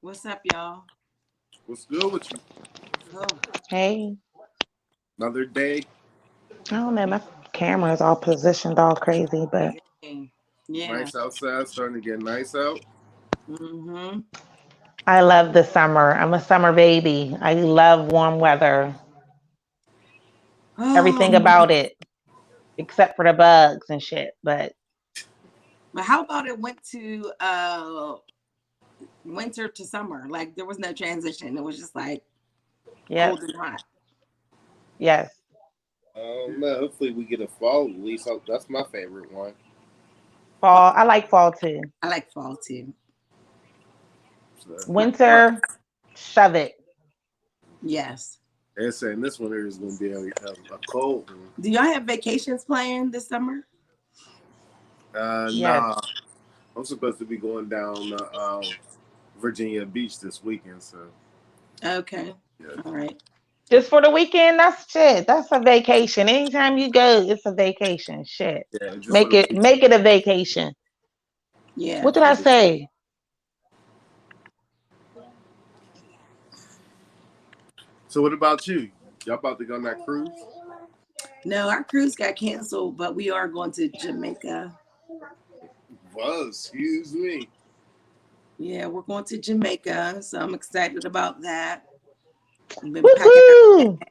What's up, y'all? What's good with you? Oh, Hey, Another day. I don't know. My camera's all positioned all crazy, but dang. Yeah. Nice outside. Starting to get nice out. Mm-hmm. I love the summer. I'm a summer baby. I love warm weather. Oh, Everything about it, except for the bugs and shit. But but how about it went to winter to summer? Like there was no transition. It was just like yep, cold and hot. yes. Man, hopefully we get a fall release. That's my favorite one. Fall. I like fall too. I like fall too. So, Winter, shove it. Yes. they're saying this winter is going to be a cold one. Do y'all have vacations planned this summer? Yes. Nah. I'm supposed to be going down Virginia Beach this weekend. So, Okay. yeah. All right. Just for the weekend, that's shit. That's a vacation. Anytime you go, it's a vacation. Shit. Yeah, just for Make the it weekend. make it a vacation. Yeah. What did I say? So, what about you? Y'all about to go on that cruise? No, our cruise got canceled, but we are going to Jamaica. Well, excuse me. Yeah, we're going to Jamaica, so I'm excited about that. We've been packing everything. Woohoo!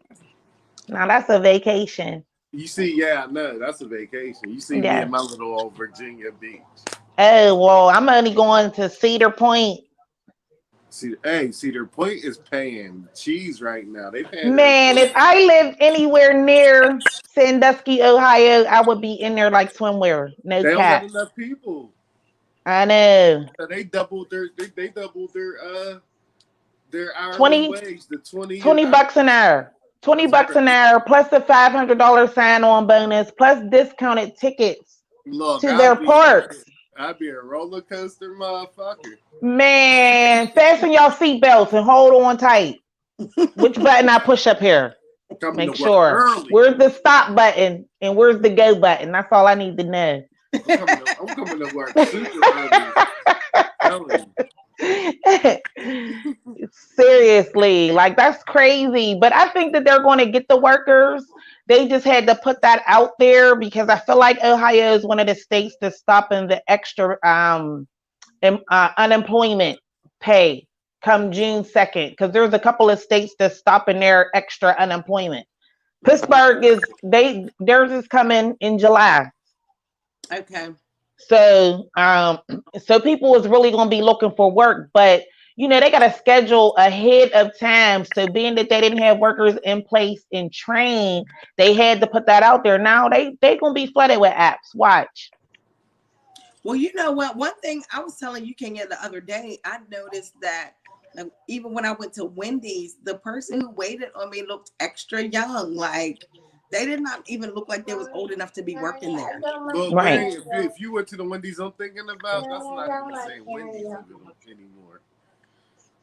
Now that's a vacation. You see, yeah, I know. That's a vacation. You see me Yes. in my little old Virginia Beach. Oh, well, I'm only going to Cedar Point. See, hey, Cedar Point is paying cheese right now. They paying Man, if I lived anywhere near Sandusky, Ohio, I would be in there like swimwear. No They don't got cap. enough people. I know. So they doubled their hourly 20, wage to 20 $20 bucks an hour. 20 That's bucks an crazy. hour plus a $500 sign-on bonus plus discounted tickets Look, to their parks. I'd be a roller coaster motherfucker. Man, fasten your seatbelts and hold on tight. Which button I push up here? Coming Make to work sure. early. Where's the stop button and where's the go button? That's all I need to know. I'm coming to work super early. I'm telling you. Seriously, like that's crazy. But I think that they're going to get the workers. They just had to put that out there because I feel like Ohio is one of the states that's stopping the extra unemployment pay come June 2nd because there's a couple of states that's stopping their extra unemployment. Pittsburgh theirs is coming in July. Okay. So so people is really gonna be looking for work, but they gotta schedule ahead of time. So being that they didn't have workers in place and trained, they had to put that out there. Now they gonna be flooded with apps. Watch. Well, you know what? One thing I was telling you, Kenya, the other day, I noticed that even when I went to Wendy's, the person who waited on me looked extra young. Like they did not even look like they was old enough to be working there. But Right. if you went to the Wendy's I'm thinking about, that's not even the same Wendy's anymore.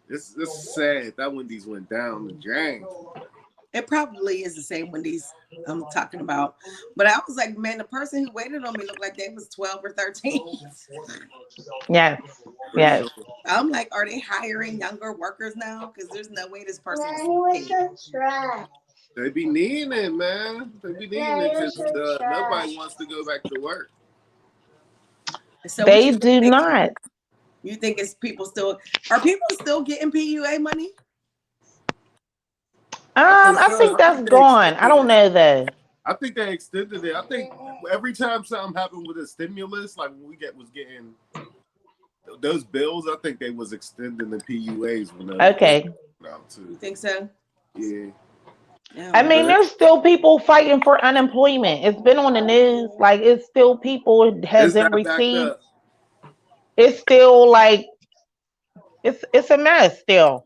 It's sad that Wendy's went down the drain. It probably is the same Wendy's I'm talking about. But I was like, man, the person who waited on me looked like they was 12 or 13. Yes. For Yes. sure. I'm like, are they hiring younger workers now? Because there's no way this person is paid. They be needing it, man. They be needing it because nobody wants to go back to work. So what They you do think? not. You think it's are people still getting PUA money? I think that's gone. I don't know though. I think they extended it. I think every time something happened with a stimulus, like when was getting those bills, I think they was extending the PUAs when Okay. now too. You think so? Yeah. I mean, there's still people fighting for unemployment. It's been on the news. Like, it's still people hasn't received. It's still like it's a mess still.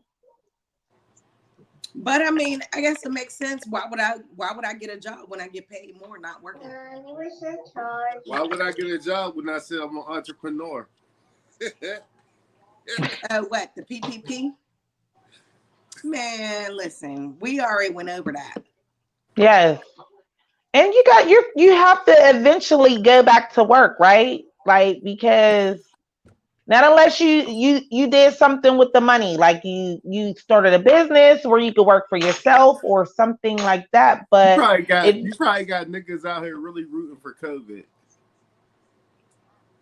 But I mean, I guess it makes sense. Why would I get a job when I get paid more not working? Why would I get a job when I said I'm an entrepreneur? What, the PPP? Man, listen, we already went over that. Yes. And you have to eventually go back to work, right? Like, because Not unless you did something with the money, like you started a business where you could work for yourself or something like that. But it, You probably got niggas out here really rooting for COVID,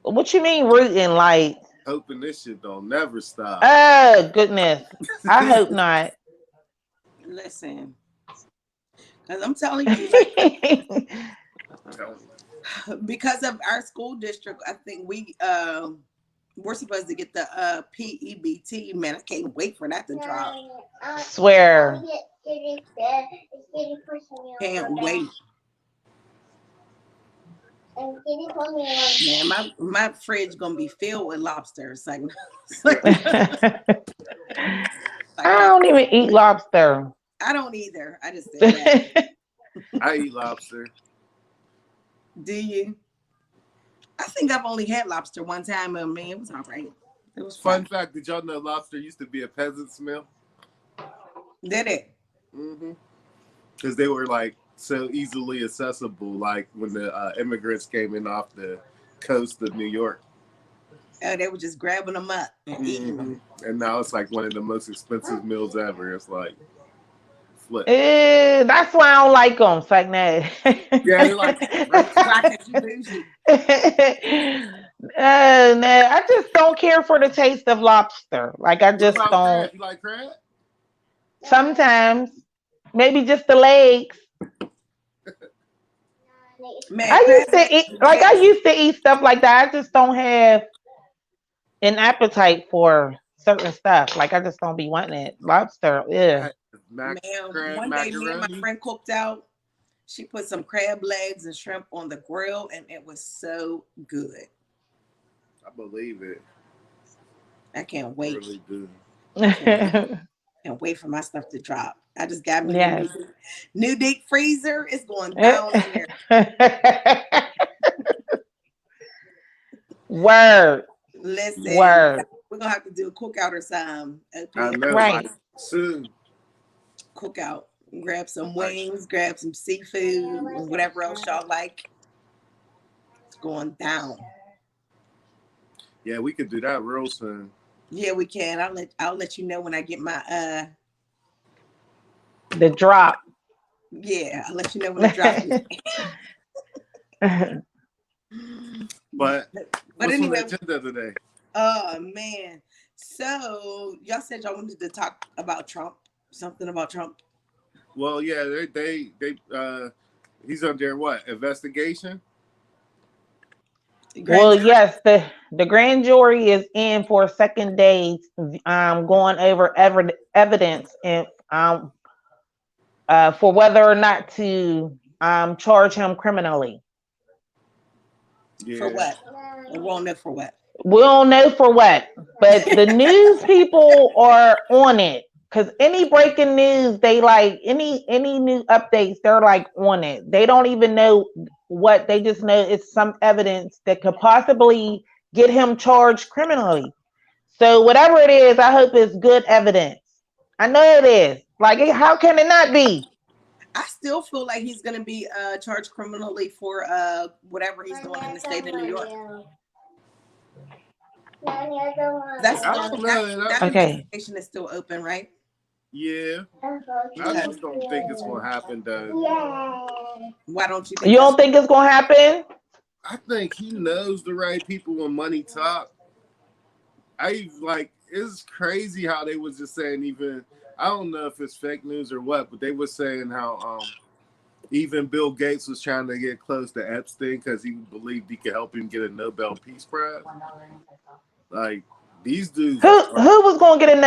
what you mean rooting? Like, hoping this shit don't never stop. oh goodness, I hope not. Listen, because I'm telling you, like, because of our school district, I think we're supposed to get the PEBT. Man, I can't wait for that to drop. Swear. Can't wait. Man, my fridge gonna be filled with lobsters. Like, I don't even eat lobster. I don't either. I just said that. I eat lobster. Do you? I think I've only had lobster one time, and man, it was all right. It was fun. Fact: did y'all know lobster used to be a peasant's meal? Did it? Mm-hmm. Because they were like so easily accessible, like when the immigrants came in off the coast of New York. Oh, they were just grabbing them up and eating them. And now it's like one of the most expensive meals ever. It's like flip. That's why I don't like them. It's like, nah. Yeah, they're like no, I just don't care for the taste of lobster. Like, I just don't. Crab? You like crab? Sometimes, maybe just the legs. Man, I used to eat stuff like that. I just don't have an appetite for certain stuff. Like, I just don't be wanting it. Lobster, yeah. Man, one day me and my friend cooked out. She put some crab legs and shrimp on the grill, and it was so good. I believe it. I can't wait. I really do. Can't wait for my stuff to drop. I just got me a new deep freezer. It's going down in there. Word. Listen, Word. We're gonna have to do a cookout or something. I know, right? Like, soon. Cookout. Grab some wings. Grab some seafood, and whatever else y'all like. It's going down. Yeah, we could do that real soon. Yeah, we can. I'll let you know when I get my the drop. Yeah, I'll let you know when I But drop. But anyway, what's on the agenda today? Oh man. So y'all said y'all wanted to talk about Trump. Something about Trump. Well, yeah, they he's under what? Investigation? Well, yes, the grand jury is in for a second day, going over evidence and for whether or not to charge him criminally. Yeah. For what? We won't know for what. We don't know for what, but the news people are on it. Because any breaking news, they like any new updates, they're like on it. They don't even know what, they just know it's some evidence that could possibly get him charged criminally. So whatever it is, I hope it's good evidence. I know it is. Like, how can it not be? I still feel like he's going to be charged criminally for whatever he's doing in the state of New York. That's that investigation is still open, right? Yeah, I just don't think it's gonna happen though. Why don't you think? You don't think it's gonna happen? I think he knows the right people when money talk. It's crazy how they was just saying, even I don't know if it's fake news or what, but they were saying how even Bill Gates was trying to get close to Epstein because he believed he could help him get a Nobel Peace Prize. Like, these dudes. Who was gonna get a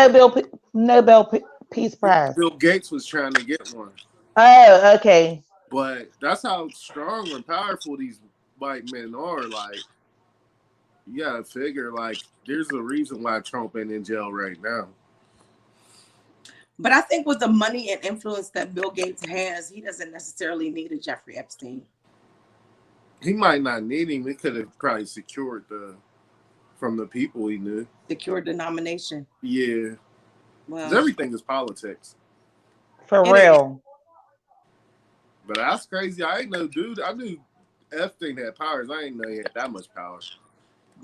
Nobel Peace Prize? Bill Gates was trying to get one. Oh, okay. But that's how strong and powerful these white men are. Like, you gotta figure, like, there's a reason why Trump ain't in jail right now. But I think with the money and influence that Bill Gates has, he doesn't necessarily need a Jeffrey Epstein. He might not need him. He could have probably secured from the people he knew. Secured the nomination. Yeah. Well, everything is politics. For real. But that's crazy. I ain't know, dude. I knew Epstein had powers. I didn't know he had that much power.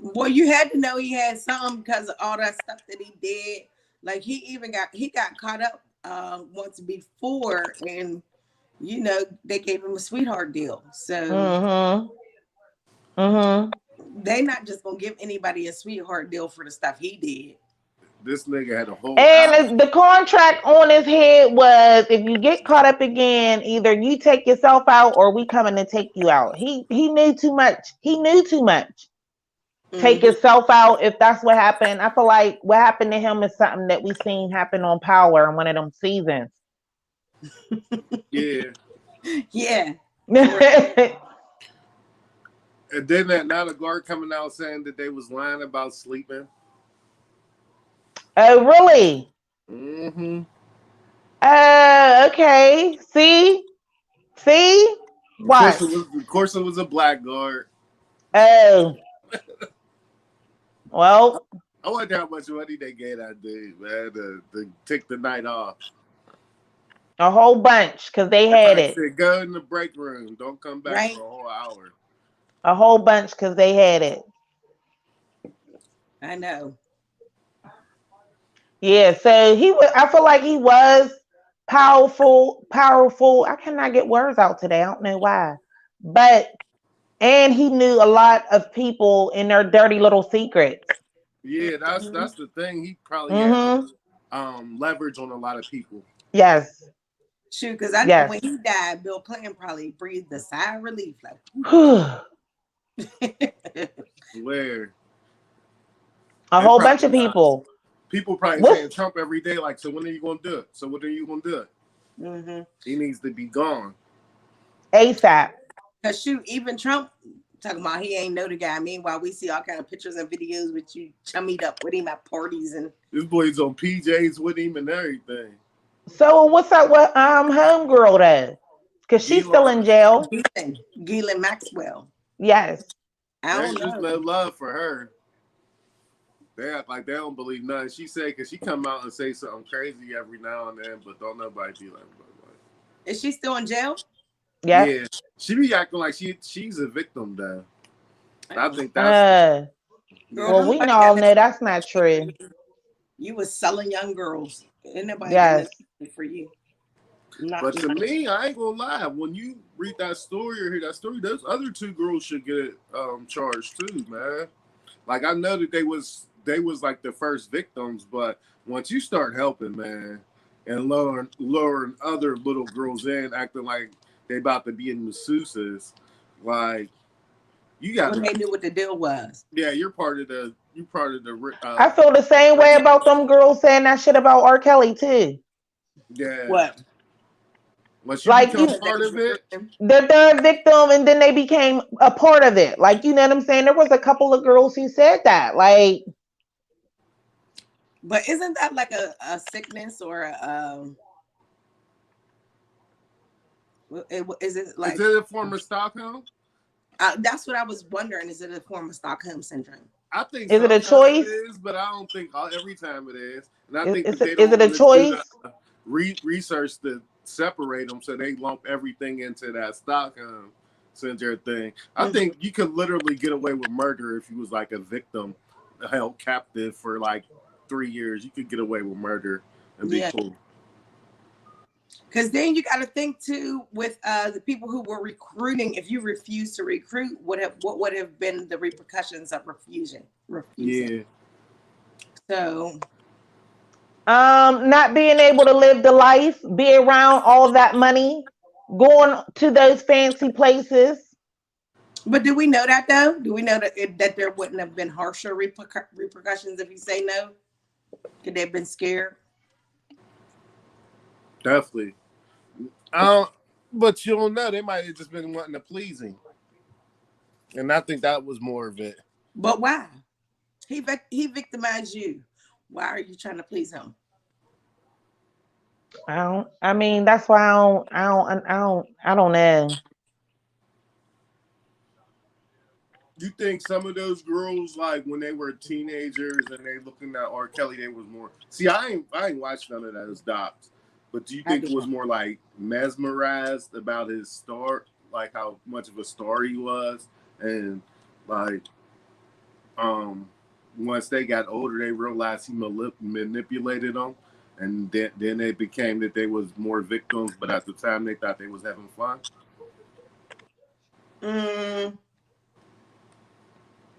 Well, you had to know he had something because of all that stuff that he did. Like he got caught up once before, and they gave him a sweetheart deal. So Mm-hmm. Mm-hmm. they not just gonna give anybody a sweetheart deal for the stuff he did. This nigga had a whole house. And the contract on his head was, if you get caught up again, either you take yourself out or we coming to take you out. He knew too much. He knew too much. Take Mm-hmm. yourself out if that's what happened. I feel like what happened to him is something that we seen happen on Power in one of them seasons. Yeah. Yeah. And then that now the guard coming out saying that they was lying about sleeping. Oh, really? Mm-hmm. Okay. See? What? Of course it was a black guard. Oh. Well, I wonder how much money they gave that dude, man, to take the night off. a whole bunch, because they had I it. said, go in the break room. Don't come back Right. for a whole hour. A whole bunch, because they had it. I know. Yeah, so I feel like he was powerful. I cannot get words out today. I don't know why. And he knew a lot of people in their dirty little secrets. Yeah, that's the thing. He probably Mm-hmm. had leverage on a lot of people. Yes. Shoot, because I know when he died, Bill Clinton probably breathed a sigh of relief. A Where whole bunch of people. People probably saying Trump every day, like, so when are you going to do it? So when are you going to do it? Mm-hmm. He needs to be gone. ASAP. Because shoot, even Trump talking about he ain't know the guy. Meanwhile, we see all kind of pictures and videos with you chummied up with him at parties. And this boy's on PJs with him and everything. So what's up with homegirl though? Because she's still in jail. Ghislaine Maxwell. Yes. I don't know. There's no love for her. They act like they don't believe nothing she say, because she come out and say something crazy every now and then, but don't nobody be like. Is she still in jail? Yeah. She be acting like she's a victim though. I think that's well, we all know that's not true. You was selling young girls. Ain't nobody for you. But to me, I ain't gonna lie. When you read that story or hear that story, those other two girls should get charged too, man. Like, I know that they was like the first victims, but once you start helping, man, and luring other little girls in, acting like they about to be in masseuses, like, you got. When they knew what the deal was. Yeah, you're part of the. I feel the same way about them girls saying that shit about R. Kelly too. Yeah. What? Once you become part of it, they're a victim, and then they became a part of it. Like, you know what I'm saying? There was a couple of girls who said that, like. But isn't that like a sickness or is it like? Is it a form of Stockholm? That's what I was wondering. Is it a form of Stockholm syndrome? I think. Is it a choice? It is, but I don't think every time it is. And I think is it a choice? Research to separate them, so they lump everything into that Stockholm syndrome thing. I think you could literally get away with murder if you was like a victim held captive for like 3 years. You could get away with murder and be cool. Because then you got to think too with the people who were recruiting. If you refuse to recruit, what would have been the repercussions of refusing? Yeah. So. Not being able to live the life, be around all that money, going to those fancy places. But do we know that though? Do we know that there wouldn't have been harsher repercussions if you say no? Could they have been scared? Definitely. But you don't know. They might have just been wanting to please him. And I think that was more of it. But why? He victimized you. Why are you trying to please him? I mean, that's why I don't know. You think some of those girls, like when they were teenagers and they looking at R. Kelly, they was more. See, I ain't watched none of those docs. But do you think it was more like mesmerized about his start, like how much of a star he was, and like um, once they got older, they realized he manipulated them, and then it became that they was more victims. But at the time, they thought they was having fun. Mm,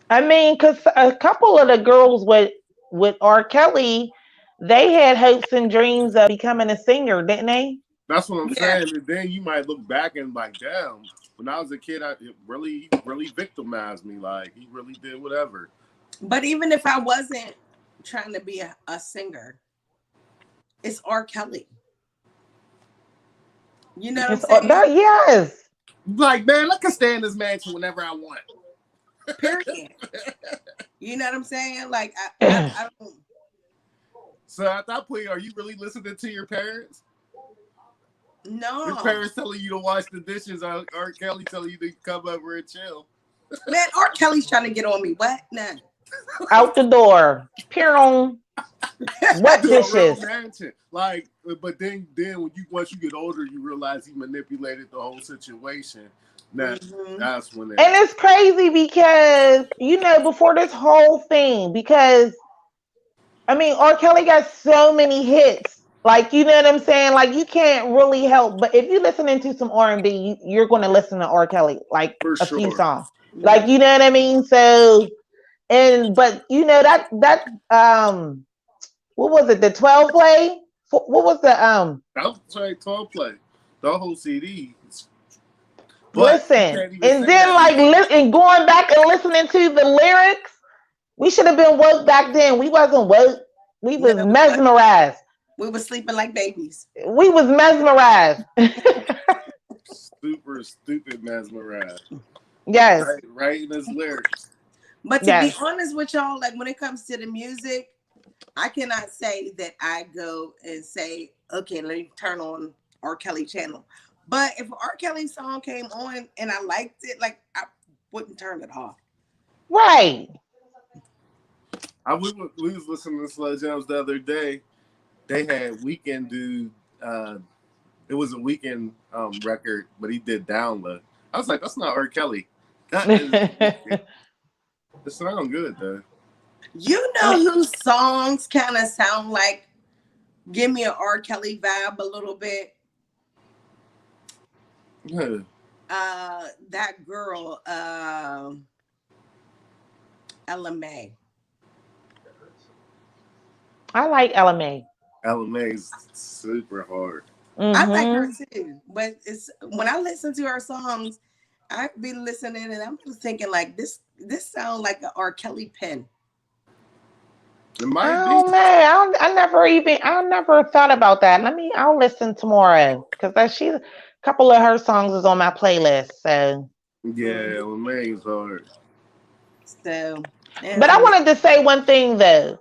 I mean, because a couple of the girls with R. Kelly, they had hopes and dreams of becoming a singer, didn't they? That's what I'm yeah. saying. And then you might look back and like, damn. When I was a kid, he really victimized me. Like he really did whatever. But even if I wasn't trying to be a singer, it's R. Kelly. You know what I'm It's, saying? yes. Like, man, I can stay in this mansion whenever I want. Period. You know what I'm saying? Like I don't. So at that point, are you really listening to your parents? No, Your parents telling you to wash the dishes, or R. Kelly telling you to come over and chill. man. R. Kelly's trying to get on me. What? Nah. Out the door. Pew. What To a real dishes? mansion. Like, but then when once you get older, you realize he manipulated the whole situation. That's when And it's crazy because, before this whole thing, because, I mean, R. Kelly got so many hits. Like, you know what I'm saying? Like, you can't really help. But if you're listening to some R&B, you're going to listen to R. Kelly, like for a few sure. songs. Like, you know what I mean? So, but, that what was it? The 12 play? What was the, That was like 12 play. The whole CD. But you listen, can't even and say then that like anymore. and going back and listening to the lyrics, we should have been woke back then. We wasn't woke. We was No, mesmerized. we were sleeping like babies. We was mesmerized. Super stupid mesmerized. Yes. Right in his lyrics. But to be Yes. honest with y'all, like when it comes to the music, I cannot say that I go and say, okay, let me turn on R. Kelly channel. But if an R. Kelly song came on and I liked it, like I wouldn't turn it off. Right. We was listening to Slow Jams the other day. They had Weekend do it was a Weekend record, but he did Download. I was like, that's not R. Kelly. That is Weekend. It sounds good though. You I know mean, whose songs kind of sound like give me an R. Kelly vibe a little bit? Yeah. That girl, Ella May. I like LMA. LMA's super hard. I like her Mm-hmm. too, but it's when I listen to her songs, I be listening and I'm just thinking like this sounds like an R. Kelly pen. It might be. Oh man, I never thought about that. I'll listen tomorrow because she's a couple of her songs is on my playlist. So, Yeah, Mhm. LMA's hard. So but yeah, I wanted to say one thing though.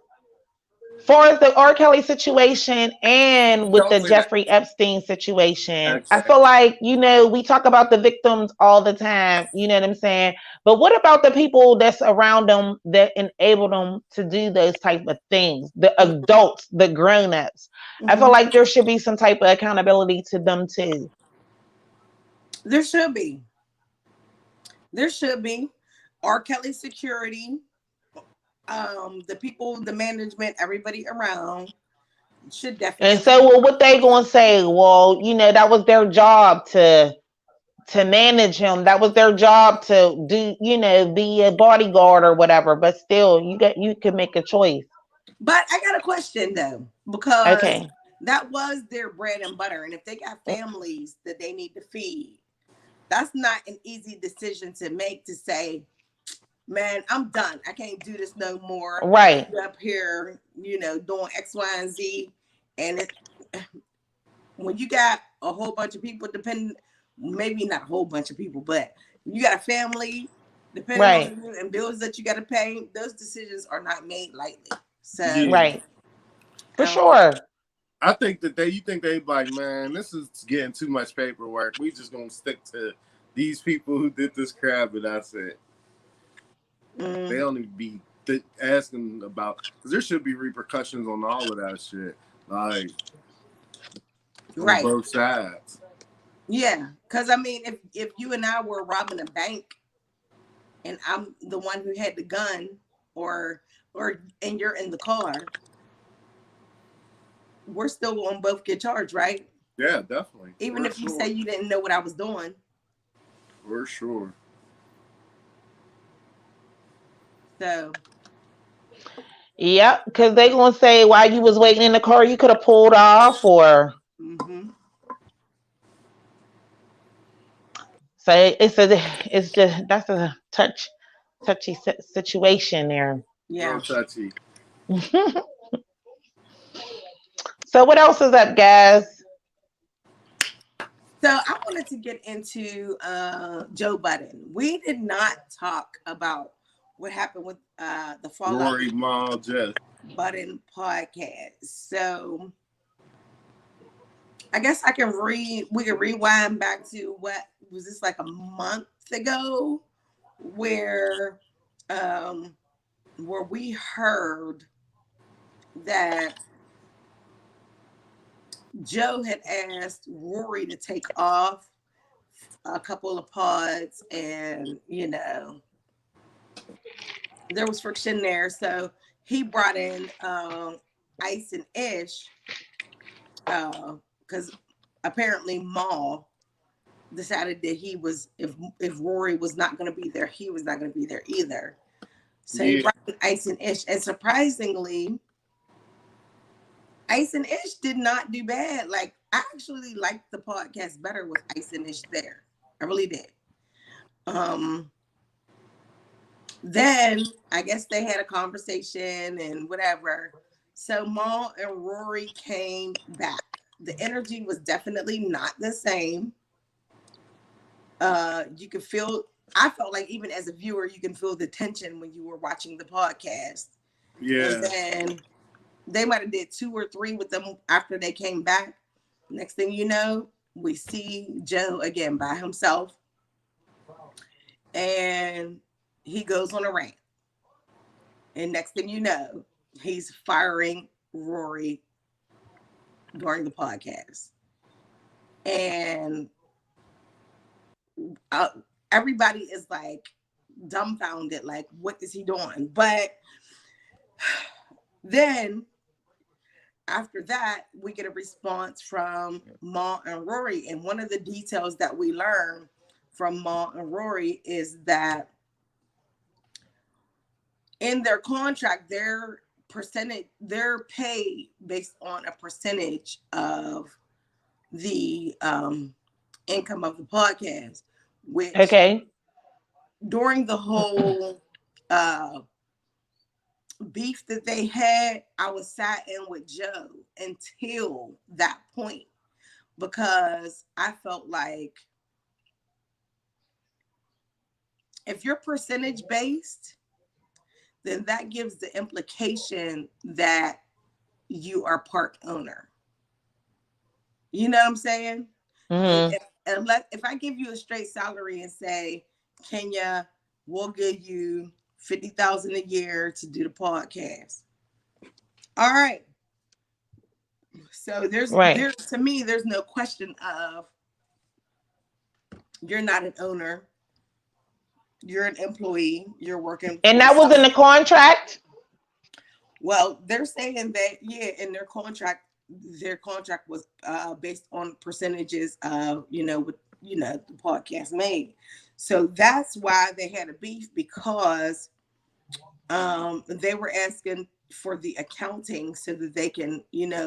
Far as the R. Kelly situation and with Don't the say that. Jeffrey Epstein situation, I Okay. feel like, we talk about the victims all the time, you know what I'm saying? But what about the people that's around them that enable them to do those type of things? The adults, the grown-ups. I feel hmm like there should be some type of accountability to them too. there should be. There should be R. Kelly security, the people, the management, everybody around should And definitely. so what they gonna say? Well, that was their job to manage him. That was their job to do, be a bodyguard or whatever. But still, you can make a choice. But I got a question though, because Okay. that was their bread and butter, and if they got families that they need to feed, that's not an easy decision to make. To say, man, I'm done. I can't do this no more. Right. You're up here, doing X, Y, and Z, and when you got a whole bunch of people depending, maybe not a whole bunch of people, but you got a family depending Right. on you and bills that you got to pay, those decisions are not made lightly. So, Yeah. Right. For um, sure. I think that you think they like, man, this is getting too much paperwork. We just gonna stick to these people who did this crap, and that's it. They mm, don't even be asking about because there should be repercussions on all of that shit, like on right. both sides. Yeah. Because, I mean, if you and I were robbing a bank and I'm the one who had the gun, or and you're in the car, we're still going to both get charged, right? Yeah, definitely. Even For if you sure. say you didn't know what I was doing. For sure. So Yep, because they gonna say while you was waiting in the car, you could have pulled off, or mm-hmm. so it's just that's a touchy situation there. Yeah. Real touchy. So what else is up, guys? So I wanted to get into Joe Budden. We did not talk about what happened with the fallout Rory, Mal, Jeff. Budden podcast. So I guess we can rewind back to what was this, like a month ago, where we heard that Joe had asked Rory to take off a couple of pods, and there was friction there. So he brought in Ice and Ish, because apparently Maul decided that if Rory was not going to be there, he was not going to be there either. So he brought in Ice and Ish, and surprisingly, Ice and Ish did not do bad. Like, I actually liked the podcast better with Ice and Ish there. I really did. Then I guess they had a conversation and whatever. So Maul and Rory came back. The energy was definitely not the same. You could feel, I felt like even as a viewer, you can feel the tension when you were watching the podcast. Yeah. And then they might have did 2 or 3 with them after they came back. Next thing you know, we see Joe again by himself. And he goes on a rant. And next thing you know, he's firing Rory during the podcast. And everybody is like dumbfounded, like, what is he doing? But then after that, we get a response from Ma and Rory. And one of the details that we learn from Ma and Rory is that in their contract, their pay based on a percentage of the income of the podcast, which during the whole beef that they had, I was sat in with Joe until that point, because I felt like if you're percentage based, then that gives the implication that you are part owner. You know what I'm saying? Mm-hmm. If I give you a straight salary and say, Kenya, we'll give you $50,000 a year to do the podcast. All right. So there's to me, there's no question of you're not an owner. You're an employee. You're working. And that was in the contract? Well, they're saying that, in their contract was based on percentages of, what, the podcast made. So that's why they had a beef, because they were asking for the accounting so that they can,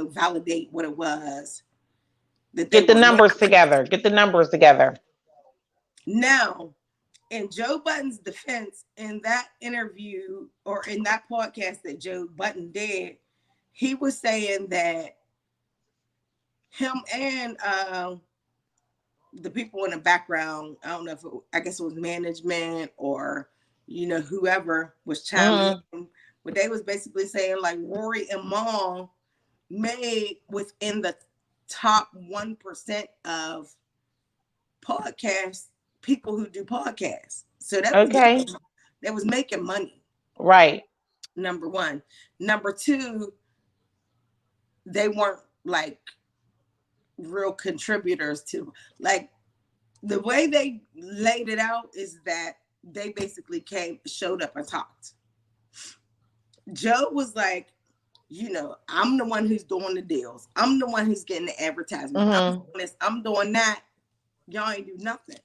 validate what it was. Get the numbers together. Get the numbers together. Now, in Joe Budden's defense, in that interview or in that podcast that Joe Budden did, he was saying that him and the people in the background, I don't know if I guess it was management or, whoever was chiming in, but they was basically saying like Rory and Maul made within the top 1% of podcasts, people who do podcasts. So that was making money. Right. Number one. Number two, they weren't like real contributors to, like, the way they laid it out is that they basically showed up and talked. Joe was like, I'm the one who's doing the deals. I'm the one who's getting the advertisement. I'm doing this. I'm doing that. Y'all ain't do nothing.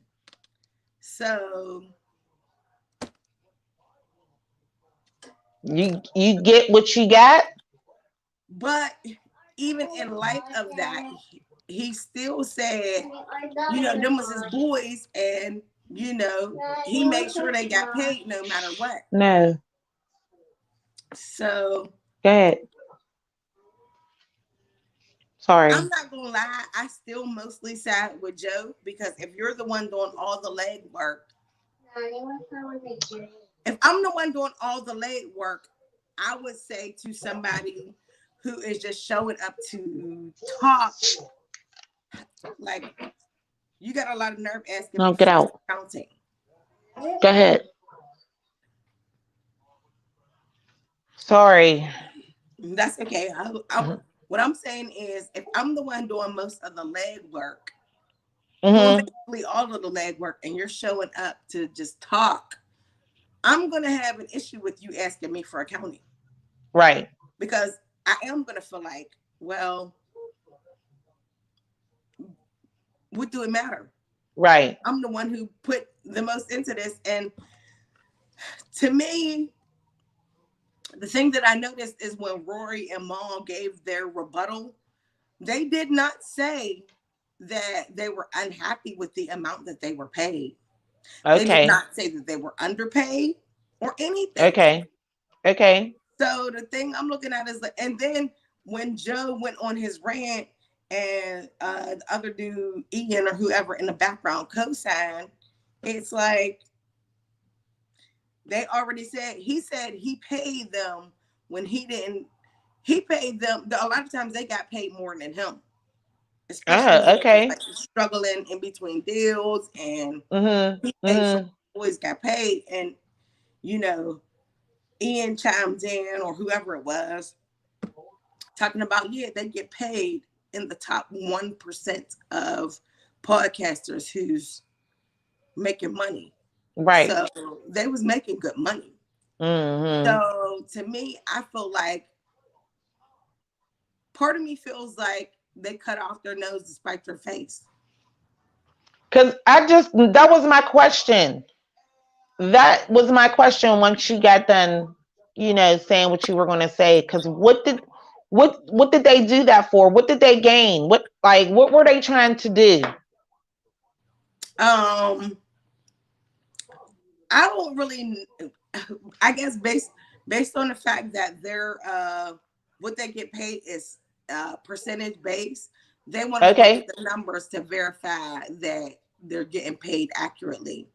So you get what you got. but even in light of that, he still said, them was his boys, and he made sure they got paid no matter what. No. So Go ahead. Sorry. I'm not gonna lie, I still mostly side with Joe, because if you're the one doing all the leg work, if I'm the one doing all the leg work, I would say to somebody who is just showing up to talk, like, you got a lot of nerve asking No, me get for out. accounting. Go ahead. Sorry. That's okay. What I'm saying is, if I'm the one doing most of the leg work, doing basically all of the leg work, and you're showing up to just talk, I'm going to have an issue with you asking me for accounting. Right. Because I am going to feel like, well, what do it matter? Right. I'm the one who put the most into this. And to me, the thing that I noticed is when Rory and Maul gave their rebuttal, they did not say that they were unhappy with the amount that they were paid. Okay. They did not say that they were underpaid or anything. Okay. So the thing I'm looking at is, and then when Joe went on his rant and the other dude, Ian or whoever in the background co-signed, it's like, they already said he paid them when he didn't. He paid them. A lot of times they got paid more than him, especially when they was like struggling in between deals, and he made sure boys got paid. And Ian chimed in, or whoever it was, talking about, they get paid in the top 1% of podcasters who's making money. Right. So they was making good money. So to me, I feel like, part of me feels like they cut off their nose to spite their face. Because that was my question. That was my question once you got done, saying what you were going to say. Because what did they do that for? What did they gain? What were they trying to do? I don't really. I guess based on the fact that they're what they get paid is percentage based, they want to look at the numbers to verify that they're getting paid accurately.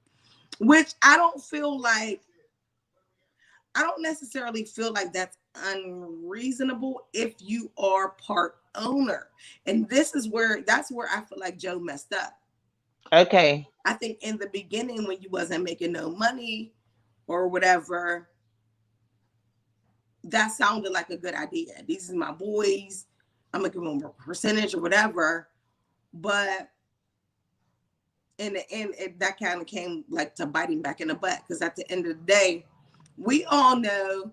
Which I don't necessarily feel like that's unreasonable if you are part owner. And that's where I feel like Joe messed up. Okay. I think in the beginning, when you wasn't making no money or whatever, that sounded like a good idea. These are my boys. I'm gonna give them a percentage or whatever. But in the end, that kind of came like to biting back in the butt. Because at the end of the day, we all know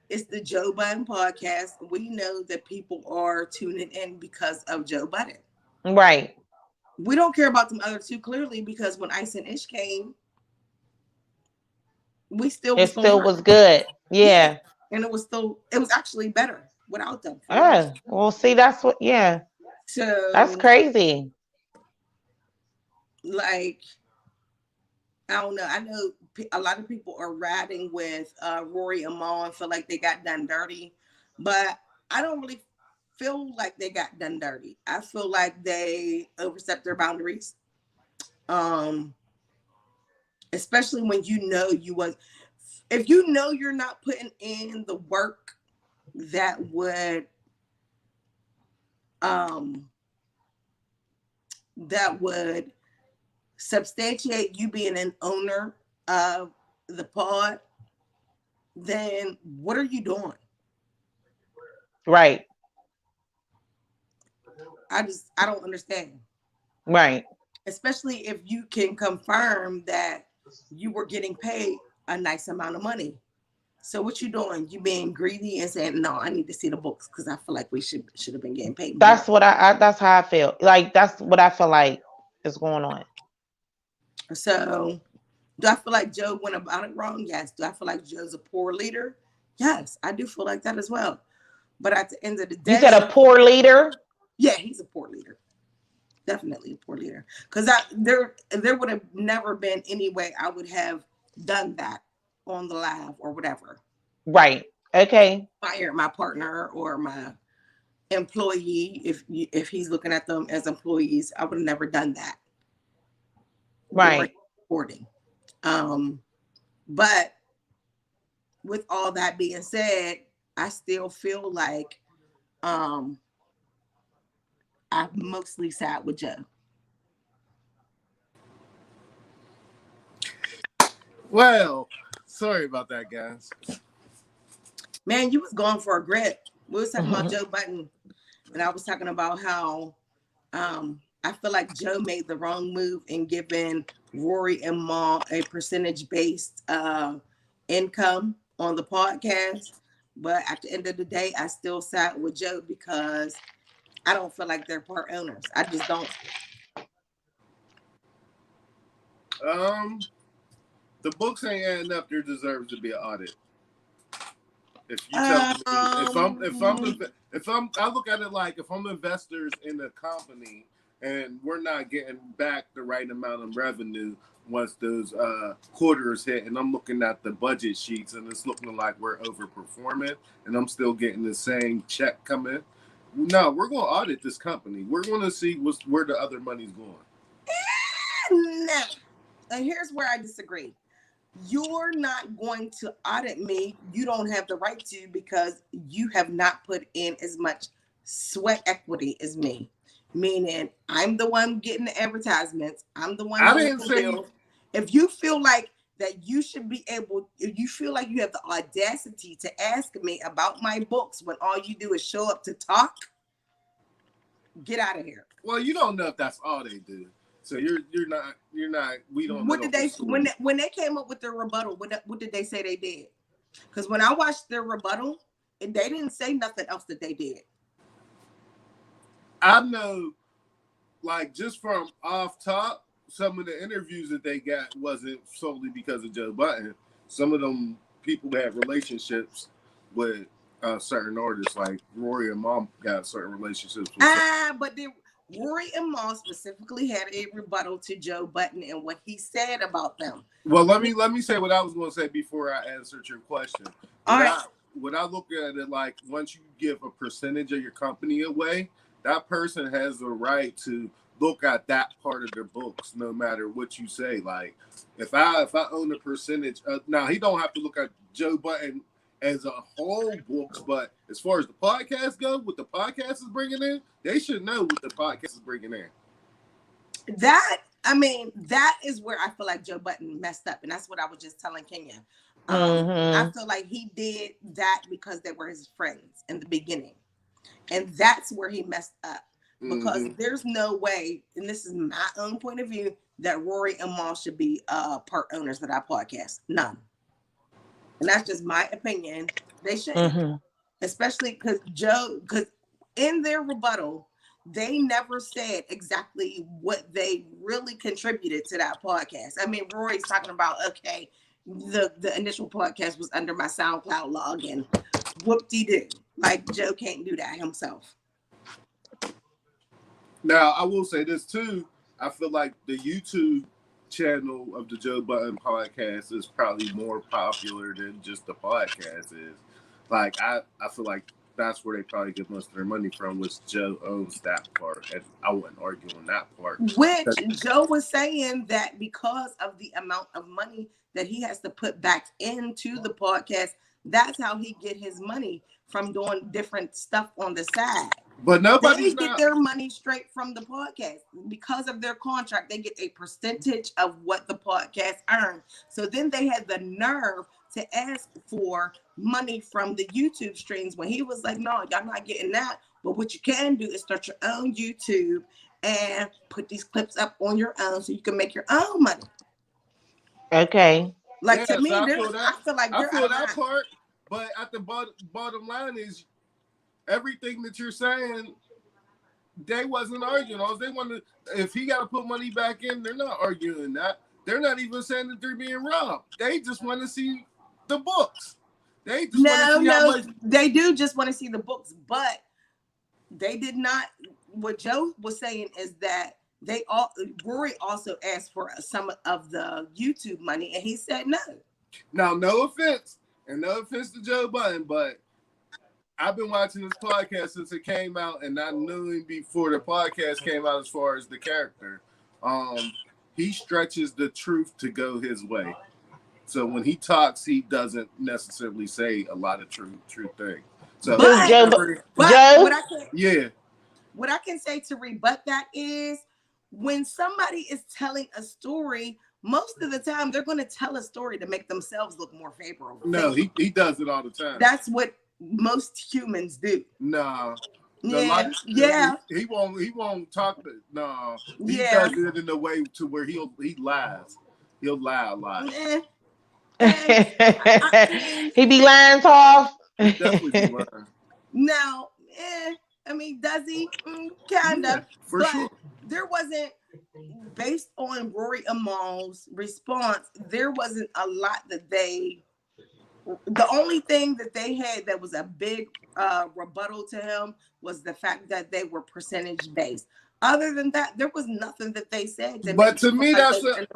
it's the Joe Budden Podcast. We know that people are tuning in because of Joe Budden. Right. We don't care about them other two, clearly, because when Ice and Ish came, it still was good. Yeah. And it was actually better without them. Oh, well, see, that's what, So that's crazy. Like, I don't know. I know a lot of people are ratting with Rory and Maul and feel like they got done dirty, but I don't really feel like they got done dirty. I feel like they overstepped their boundaries. Especially when if you're not putting in the work that would substantiate you being an owner of the pod, then what are you doing? Right. I don't understand. Right. Especially if you can confirm that you were getting paid a nice amount of money. So what you doing? You being greedy and saying, no, I need to see the books because I feel like we should have been getting paid more. That's what I that's how I feel. Like that's what I feel like is going on. So do I feel like Joe went about it wrong? Yes. Do I feel like Joe's a poor leader? Yes, I do feel like that as well. But at the end of the You said a day, poor leader? yeah, he's a poor leader. Definitely a poor leader. Because there would have never been any way I would have done that on the live or whatever. Right. Okay. Fired my partner or my employee if he's looking at them as employees, I would have never done that. They were Right. supporting. But with all that being said, I still feel like I mostly sat with Joe. Well, sorry about that, guys. Man, you was going for a grip. We was talking about Joe Budden, and I was talking about how I feel like Joe made the wrong move in giving Rory and Ma a percentage-based income on the podcast. But at the end of the day, I still sat with Joe because I don't feel like they're part owners. I just don't. The books ain't adding up. There deserves to be an audit. If you tell me, I look at it like if I'm investors in a company and we're not getting back the right amount of revenue once those quarters hit, and I'm looking at the budget sheets and it's looking like we're overperforming, and I'm still getting the same check coming. No, we're going to audit this company. We're going to see where the other money's going. No. And here's where I disagree. You're not going to audit me. You don't have the right to because you have not put in as much sweat equity as me. Meaning, I'm the one getting the advertisements. I'm the one. I didn't say. If you feel like that, you should be able. If you feel like you have the audacity to ask me about my books when all you do is show up to talk, get out of here. Well, you don't know if that's all they do. So you're not. We don't. What did they when they came up with their rebuttal? What did they say they did? Because when I watched their rebuttal, they didn't say nothing else that they did. I know, like just from off top, some of the interviews that they got wasn't solely because of Joe Budden. Some of them people had relationships with certain artists, like Rory and Mom got certain relationships with. But Rory and Ma specifically had a rebuttal to Joe Budden and what he said about them. Well, let me say what I was going to say before I answered your question. When I look at it, like once you give a percentage of your company away, that person has the right to look at that part of their books, no matter what you say. Like if I own a percentage, now he don't have to look at Joe Budden as a whole books, but as far as the podcast go, what the podcast is bringing in, they should know what the podcast is bringing in. That is where I feel like Joe Budden messed up, and that's what I was just telling Kenya. I feel like he did that because they were his friends in the beginning, and that's where he messed up. Because there's no way, and this is my own point of view, that Rory and Ma should be part owners of that podcast. None. And that's just my opinion. They shouldn't. Especially because in their rebuttal, they never said exactly what they really contributed to that podcast. I mean, Rory's talking about, okay, the initial podcast was under my SoundCloud login. Whoop-de-doo. Like, Joe can't do that himself. Now, I will say this too. I feel like the YouTube channel of the Joe Budden Podcast is probably more popular than just the podcast is. Like, I feel like that's where they probably get most of their money from, was Joe owns that part. And I wouldn't argue on that part. Which Joe was saying that because of the amount of money that he has to put back into the podcast, that's how he get his money from doing different stuff on the side. But they get their money straight from the podcast. Because of their contract, they get a percentage of what the podcast earns. So then they had the nerve to ask for money from the YouTube streams when he was like, no, y'all not getting that. But what you can do is start your own YouTube and put these clips up on your own so you can make your own money. Okay. Like Yeah, to me, so I feel like I they're out feel of that line. part, but at the bottom line is everything that you're saying. They wasn't arguing. All they wanted, if he got to put money back in, they're not arguing that. They're not even saying that they're being robbed. They just want to see the books. They just want to see how much. They do just want to see the books, but they did not. What Joe was saying is that Rory also asked for some of the YouTube money, and he said no. Now, no offense, and no offense to Joe Budden, but I've been watching this podcast since it came out, and I knew him before the podcast came out as far as the character. He stretches the truth to go his way. So when he talks, he doesn't necessarily say a lot of true things. So Joe, what I can say to rebut that is when somebody is telling a story, most of the time they're going to tell a story to make themselves look more favorable. No, he does it all the time. That's what most humans do. No. Yeah. He won't talk. No. He does it in a way to where he lies. He'll lie a lot. He be lying off. He definitely be lying. No. I mean, does he? Kind of. For sure. There wasn't, based on Rory Amal's response, there wasn't a lot that the only thing that they had that was a big rebuttal to him was the fact that they were percentage based. Other than that, there was nothing that they said. But to me, that's the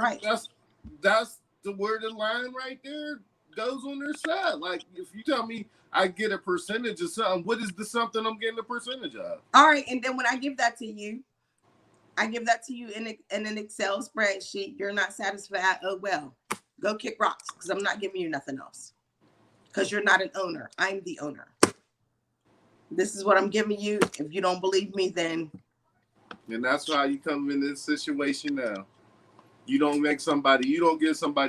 where the line right there goes on their side. Like, if you tell me I get a percentage of something, what is the something I'm getting a percentage of? All right, and then when I give that to you, in an Excel spreadsheet. You're not satisfied. Oh, well, go kick rocks because I'm not giving you nothing else. Because you're not an owner. I'm the owner. This is what I'm giving you. If you don't believe me, then. And that's why you come in this situation now. You don't give somebody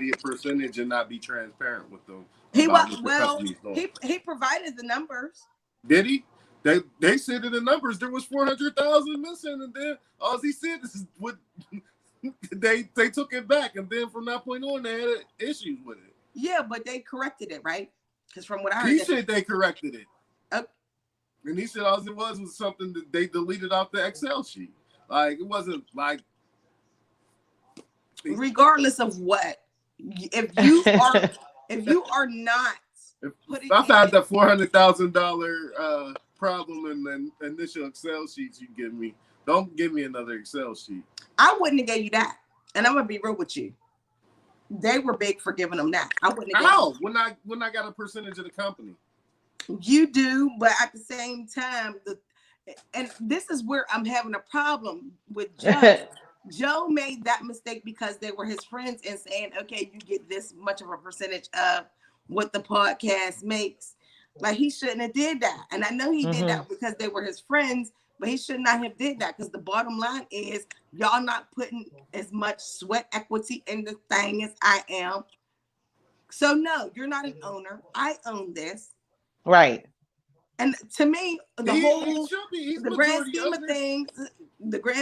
a percentage and not be transparent with them. He provided the numbers. Did he? They said in the numbers there was 400,000 missing, and then all he said is what they took it back, and then from that point on they had issues with it. Yeah, but they corrected it, right? Because from what I heard, he said they corrected it. Okay. And he said all it was something that they deleted off the Excel sheet. Like, it wasn't like. Regardless of what, if you are not putting. I've had the $400,000 problem in the initial Excel sheets you give me. Don't give me another Excel sheet. I wouldn't have gave you that, and I'm gonna be real with you. They were big for giving them that. I wouldn't have. How? When I got a percentage of the company. You do, but at the same time, and this is where I'm having a problem with Joe. Joe made that mistake because they were his friends and saying, okay, you get this much of a percentage of what the podcast makes. Like, he shouldn't have did that. And I know he did that because they were his friends, but he should not have did that because the bottom line is y'all not putting as much sweat equity in the thing as I am. So no, you're not an owner. I own this. Right. And to me, the grand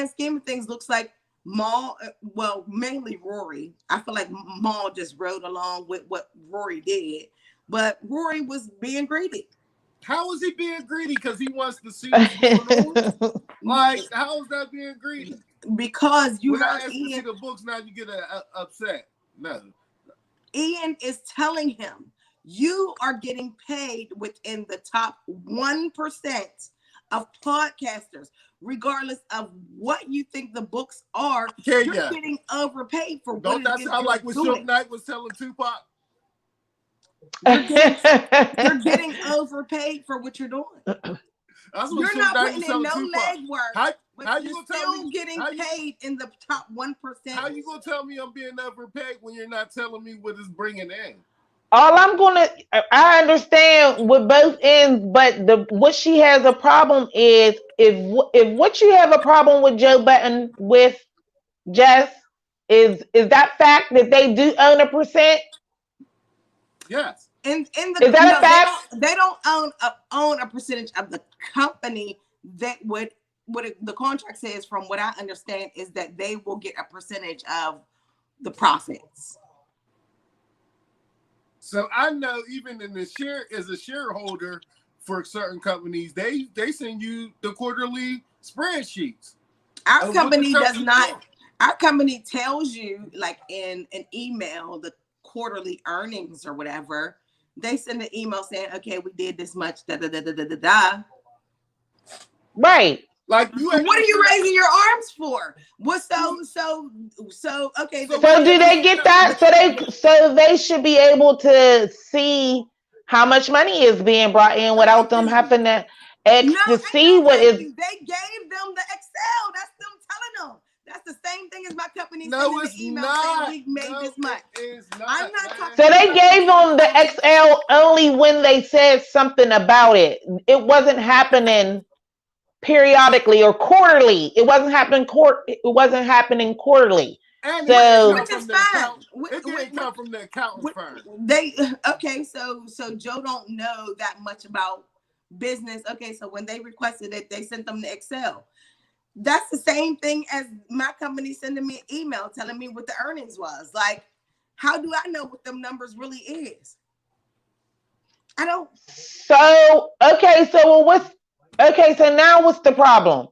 scheme of things looks like Maul, well, mainly Rory. I feel like Maul just rode along with what Rory did, but Rory was being greedy. How is he being greedy? Because he wants to see what's going on? Like, how is that being greedy? Because you heard Ian. To see the books, now you get upset. No. Ian is telling him, you are getting paid within the top 1% of podcasters. Regardless of what you think the books are, you're getting overpaid for what. Don't that sound like what Suge Knight was telling Tupac? You're getting overpaid for what you're doing. You're not putting in no legwork. How you gonna tell me getting paid in the top 1%? How you gonna tell me I'm being overpaid when you're not telling me what it's bringing in? I understand with both ends, but what she has a problem is if what you have a problem with Joe Budden with Jess is that fact that they do own a percent. Yes. Is that a fact? They don't own a percentage of the company. That what the contract says, from what I understand, is that they will get a percentage of the profits. So I know even in the share as a shareholder for certain companies, they send you the quarterly spreadsheets. Our of what the company does company's not. doing. Our company tells you, like in an email, the quarterly earnings or whatever. They send an email saying, "Okay, we did this much." Da da da da da da da. Right. Like you ain't What are gonna you sit- raising your arms for? What so okay. So So why do did they you get sit up? that? So they should be able to see how much money is being brought in without Thank them you. having to No, to ain't see no what thank is. you. They gave them the Excel. That's them telling them. That's the same thing as my company No, sending the it's email saying not. we made No, this much. it is not, I'm not man. talking So they about gave them the Excel. XL only when they said something about it. It wasn't happening periodically or quarterly. It wasn't happening It wasn't happening quarterly. And it didn't So come Which is from the fine. account. It didn't come from the accounting What, firm. they okay, so Joe don't know that much about business. Okay, so when they requested it, they sent them the Excel. That's the same thing as my company sending me an email telling me what the earnings was. Like, how do I know what them numbers really is? I don't. so okay, so what's okay, so now what's the problem?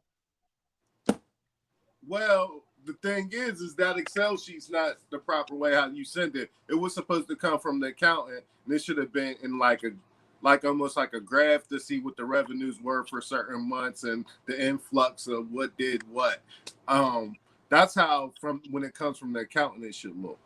Well, the thing is that Excel sheet's not the proper way how you send it. It was supposed to come from the accountant, and it should have been in like almost like a graph to see what the revenues were for certain months and the influx of what did what. That's how from when it comes from the accountant it should look.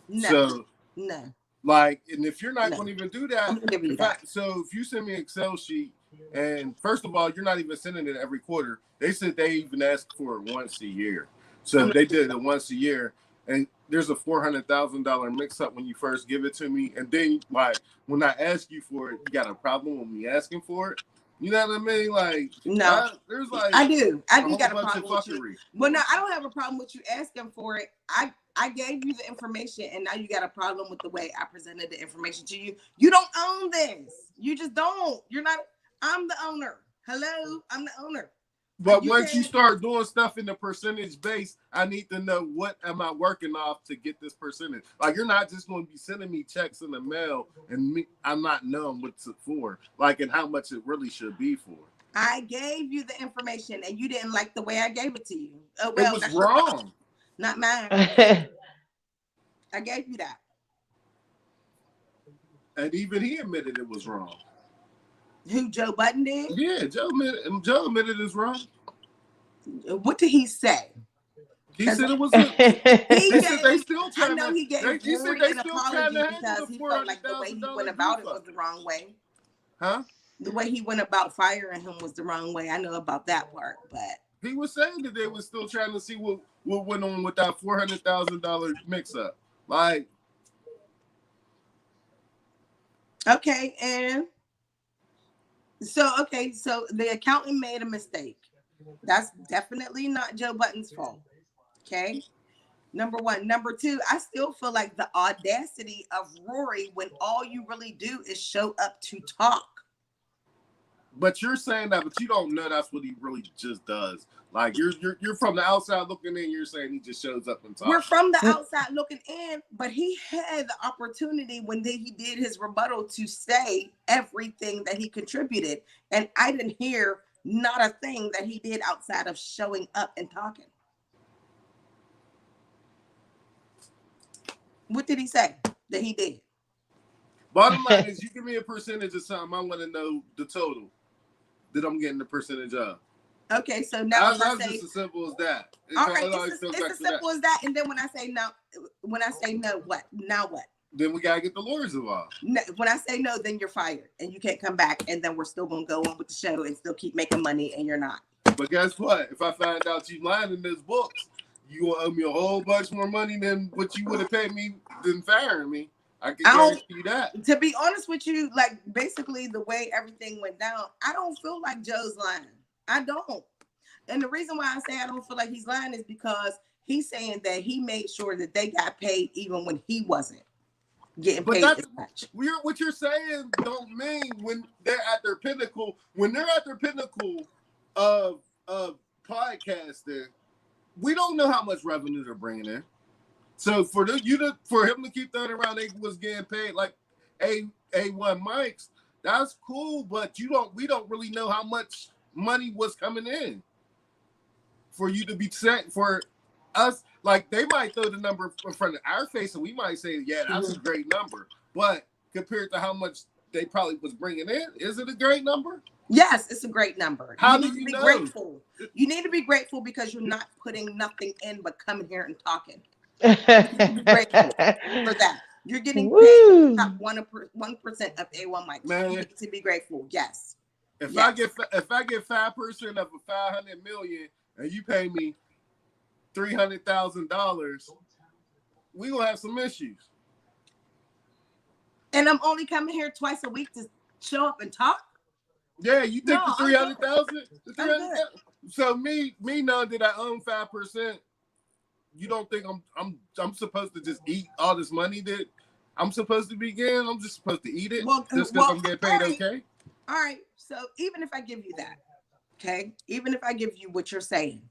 No, So no, like, and if you're not no. going to even do I'm that, gonna give you that. if you send me an Excel sheet, and first of all, you're not even sending it every quarter. They said they even asked for it once a year. So they did it once a year, and there's a $400,000 mix up when you first give it to me, and then like when I ask you for it, you got a problem with me asking for it. You know what I mean? Like, No, there's like I do. I a do whole got a bunch of problem with you. fuckery. Well, no, I don't have a problem with you asking for it. I gave you the information, and now you got a problem with the way I presented the information to you. You don't own this. You just don't. You're not. I'm the owner. Hello, I'm the owner. But You once you can't. start doing stuff in the percentage base, I need to know what am I working off to get this percentage. Like you're not just going to be sending me checks in the mail and I'm not knowing what's it for, like and how much it really should be for. I gave you the information, and you didn't like the way I gave it to you. Oh It well, was that's your problem, wrong. not mine. So I gave you that. And even he admitted it was wrong. Who Joe Budden did? Yeah, Joe admitted it's wrong. What did he say? He said it was He they said they gave, still I trying know to he gave he said Rory they an still trying to apology handle because the he felt like the way he went about it was $400,000 the wrong way. Huh? The way he went about firing him was the wrong way. I know about that part, but He was saying that they were still trying to see what went on with that $400,000 mix up. Like, okay, and so the accountant made a mistake. That's definitely not Joe Budden's fault. Okay. Number one. Number two, I still feel like the audacity of Rory when all you really do is show up to talk. but you're saying that, but you don't know that's what he really just does. Like you're from the outside looking in, you're saying he just shows up and talks. We're from the outside looking in, but he had the opportunity when he did his rebuttal to say everything that he contributed. And I didn't hear not a thing that he did outside of showing up and talking. What did he say that he did? Bottom line is you give me a percentage of something, I want to know the total that I'm getting the percentage of. Okay, so now That's just as simple as that. All right, it's as simple as that. And then when I say no, what? Now what? Then we gotta get the lawyers involved. No, when I say no, then you're fired and you can't come back. And then we're still gonna go on with the show and still keep making money, and you're not. But guess what? If I find out you lying in this books, you gonna owe me a whole bunch more money than what you would have paid me than firing me. I can guarantee you that. To be honest with you, like basically the way everything went down, I don't feel like Joe's lying. I don't. And the reason why I say I don't feel like he's lying is because he's saying that he made sure that they got paid even when he wasn't getting paid as much. What you're saying don't mean when they're at their pinnacle. When they're at their pinnacle of podcasting, we don't know how much revenue they're bringing in. So for him to keep throwing around, they was getting paid like A1 mics, that's cool, but we don't really know how much money was coming in for you to be sent for us. Like, they might throw the number in front of our face and we might say, yeah, that's a great number. But compared to how much they probably was bringing in, is it a great number? Yes, it's a great number. How you do need to you be know? grateful. You need to be grateful because you're not putting nothing in but coming here and talking. Woo! Be grateful for that. You're getting paid the top 1% of A1 mics. Man, you need to be grateful. Yes. If I get 5% of a $500 million and you pay me $300,000, we gonna have some issues. And I'm only coming here twice a week to show up and talk. Yeah, you think the 300,000? So me knowing that I own 5%, you don't think I'm supposed to just eat all this money that I'm supposed to be getting? I'm just supposed to eat it just because I'm getting paid okay? All right. So even if I give you that, okay, even if I give you what you're saying,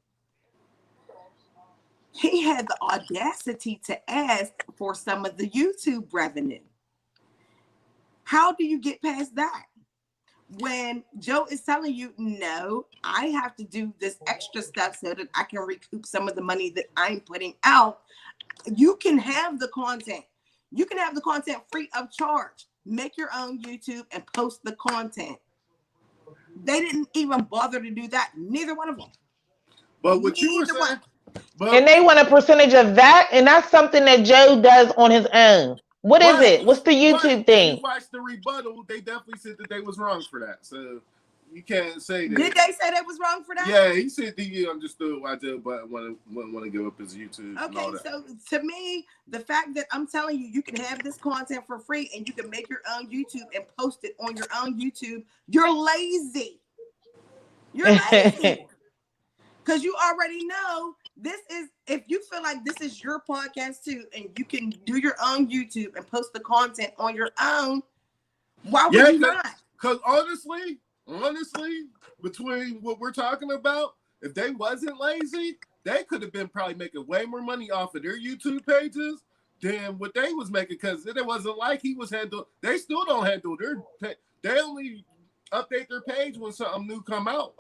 he had the audacity to ask for some of the YouTube revenue. How do you get past that? When Joe is telling you, no, I have to do this extra stuff so that I can recoup some of the money that I'm putting out. You can have the content. You can have the content free of charge. Make your own YouTube and post the content. They didn't even bother to do that. Neither one of them. But what you were saying, and they want a percentage of that, and that's something that Joe does on his own. What is it? What's the YouTube thing? If you watch the rebuttal, they definitely said that they was wrong for that. So you can't say that. Did they say they was wrong for that? Yeah, he said he understood why Joe Budden wouldn't want to give up his YouTube. Okay, so to me, the fact that I'm telling you, you can have this content for free and you can make your own YouTube and post it on your own YouTube, you're lazy. You're lazy. Because you already know this is, if you feel like this is your podcast too, and you can do your own YouTube and post the content on your own, why would you not? Because honestly, between what we're talking about, if they wasn't lazy, they could have been probably making way more money off of their YouTube pages than what they was making. Because it wasn't like he was handling. They still don't handle they only update their page when something new come out.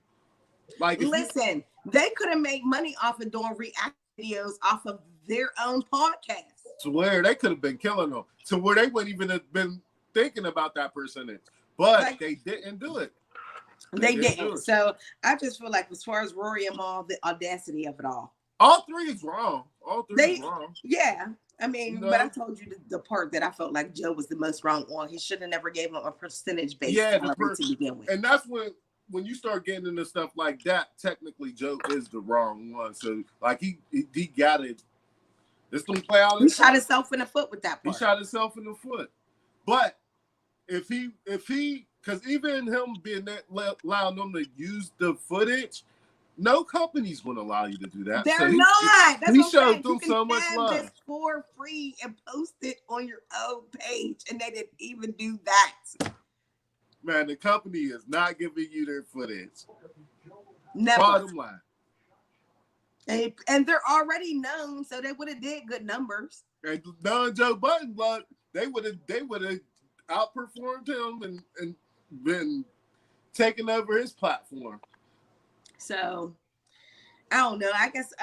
Like, listen, they could have made money off of doing react videos off of their own podcast. To where they could have been killing them. To where they wouldn't even have been thinking about that percentage. But they didn't do it. They didn't. So I just feel like, as far as Rory and Maul, the audacity of it all. All three is wrong. Is wrong. Yeah. I mean, but I told you the part that I felt like Joe was the most wrong on. He should have never gave him a percentage based salary to begin with. And that's when you start getting into stuff like that, technically Joe is the wrong one. So like he got it. This don't play out. He shot himself in the foot with that part. He shot himself in the foot. But if he, because even him being that allowing them to use the footage, no company's going to allow you to do that. They're not. That's he what showed them so much love. This for free and post it on your own page, and they didn't even do that. Man, the company is not giving you their footage. Never. Bottom line. And they're already known, so they would have did good numbers. And knowing Joe Budden, they would have outperformed him and been taking over his platform. So I don't know. I guess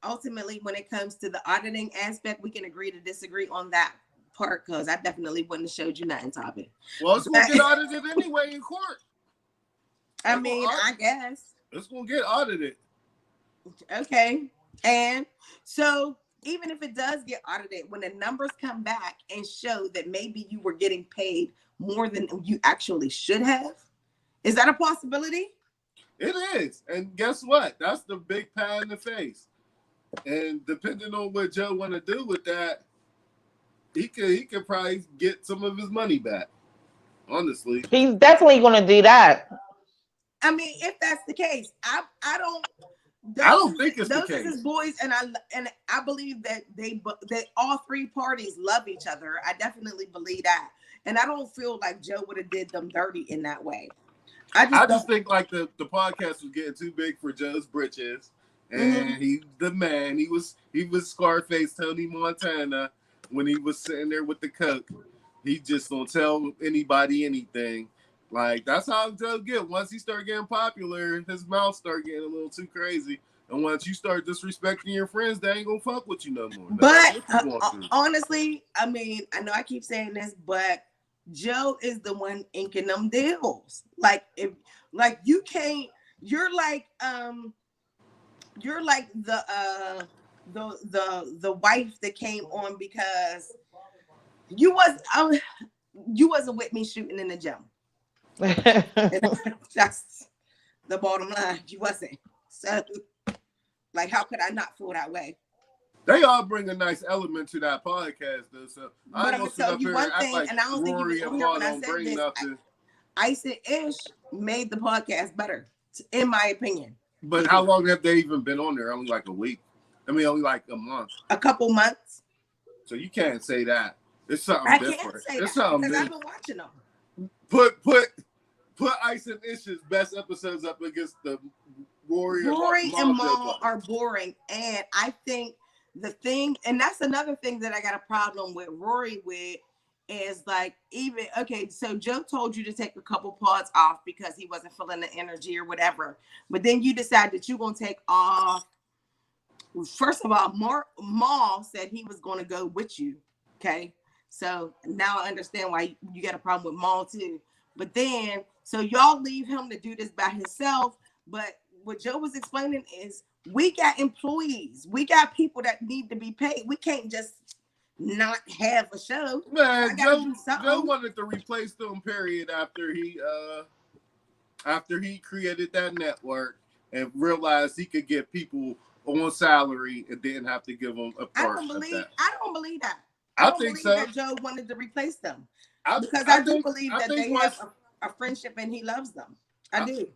ultimately, when it comes to the auditing aspect, we can agree to disagree on that part, because I definitely wouldn't have showed you nothing, Topic. Well, it's gonna get audited anyway in court. I mean, I guess it's gonna get audited. Okay. And so even if it does get audited, when the numbers come back and show that maybe you were getting paid more than you actually should have, is that a possibility? It is. And guess what? That's the big pat in the face. And depending on what Joe want to do with that, he could probably get some of his money back. Honestly. He's definitely going to do that. I mean, if that's the case, I don't think it's the case. Those are his boys, and I believe that that all three parties love each other. I definitely believe that, and I don't feel like Joe would have did them dirty in that way. I just think like the podcast was getting too big for Joe's britches, and he's the man. He was Scarface Tony Montana when he was sitting there with the coke. He just don't tell anybody anything. Like that's how Joe get. Once he start getting popular, his mouth start getting a little too crazy. And once you start disrespecting your friends, they ain't gonna fuck with you no more. But honestly, I mean, I know I keep saying this, but Joe is the one inking them deals. Like if, like you can't. You're like the wife that came on because you wasn't with me shooting in the gym. That's the bottom line. You wasn't. So, like, how could I not feel that way? They all bring a nice element to that podcast, though. So but I'm gonna tell you one thing, and I don't think you were here when I said this. Ice and Ish made the podcast better, in my opinion. But how long have they even been on there? Only like a week. I mean, only like a month. A couple months. So you can't say that. It's something different. I can't say it's that because I've been watching them. Put Ice and Ish's best episodes up against the Rory and Mal are boring, and I think the thing, and that's another thing that I got a problem with Rory with, is like, even okay, so Joe told you to take a couple pods off because he wasn't feeling the energy or whatever, but then you decide that you're gonna take off. First of all, Mal said he was gonna go with you, okay? So now I understand why you got a problem with Mal too. But then, so y'all leave him to do this by himself. But what Joe was explaining is we got employees. We got people that need to be paid. We can't just not have a show. Man, Joe wanted to replace them, period, after he created that network and realized he could get people on salary and didn't have to give them a part of that. I don't believe that. I don't think so. That Joe wanted to replace them because I do believe that they have a friendship and he loves them. I do.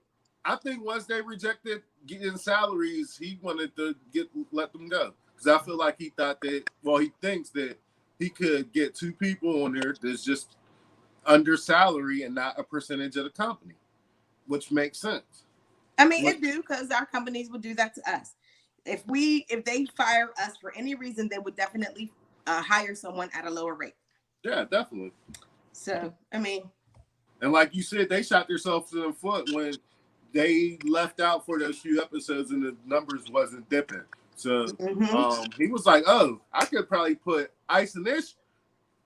I think once they rejected getting salaries, he wanted to let them go because I feel like he thought that. Well, he thinks that he could get two people on there that's just under salary and not a percentage of the company, which makes sense. I mean, it do because our companies would do that to us. If they fire us for any reason, they would definitely hire someone at a lower rate. Yeah, definitely. So, I mean. And like you said, they shot themselves in the foot when they left out for those few episodes and the numbers wasn't dipping. So he was like, oh, I could probably put Ice and Ish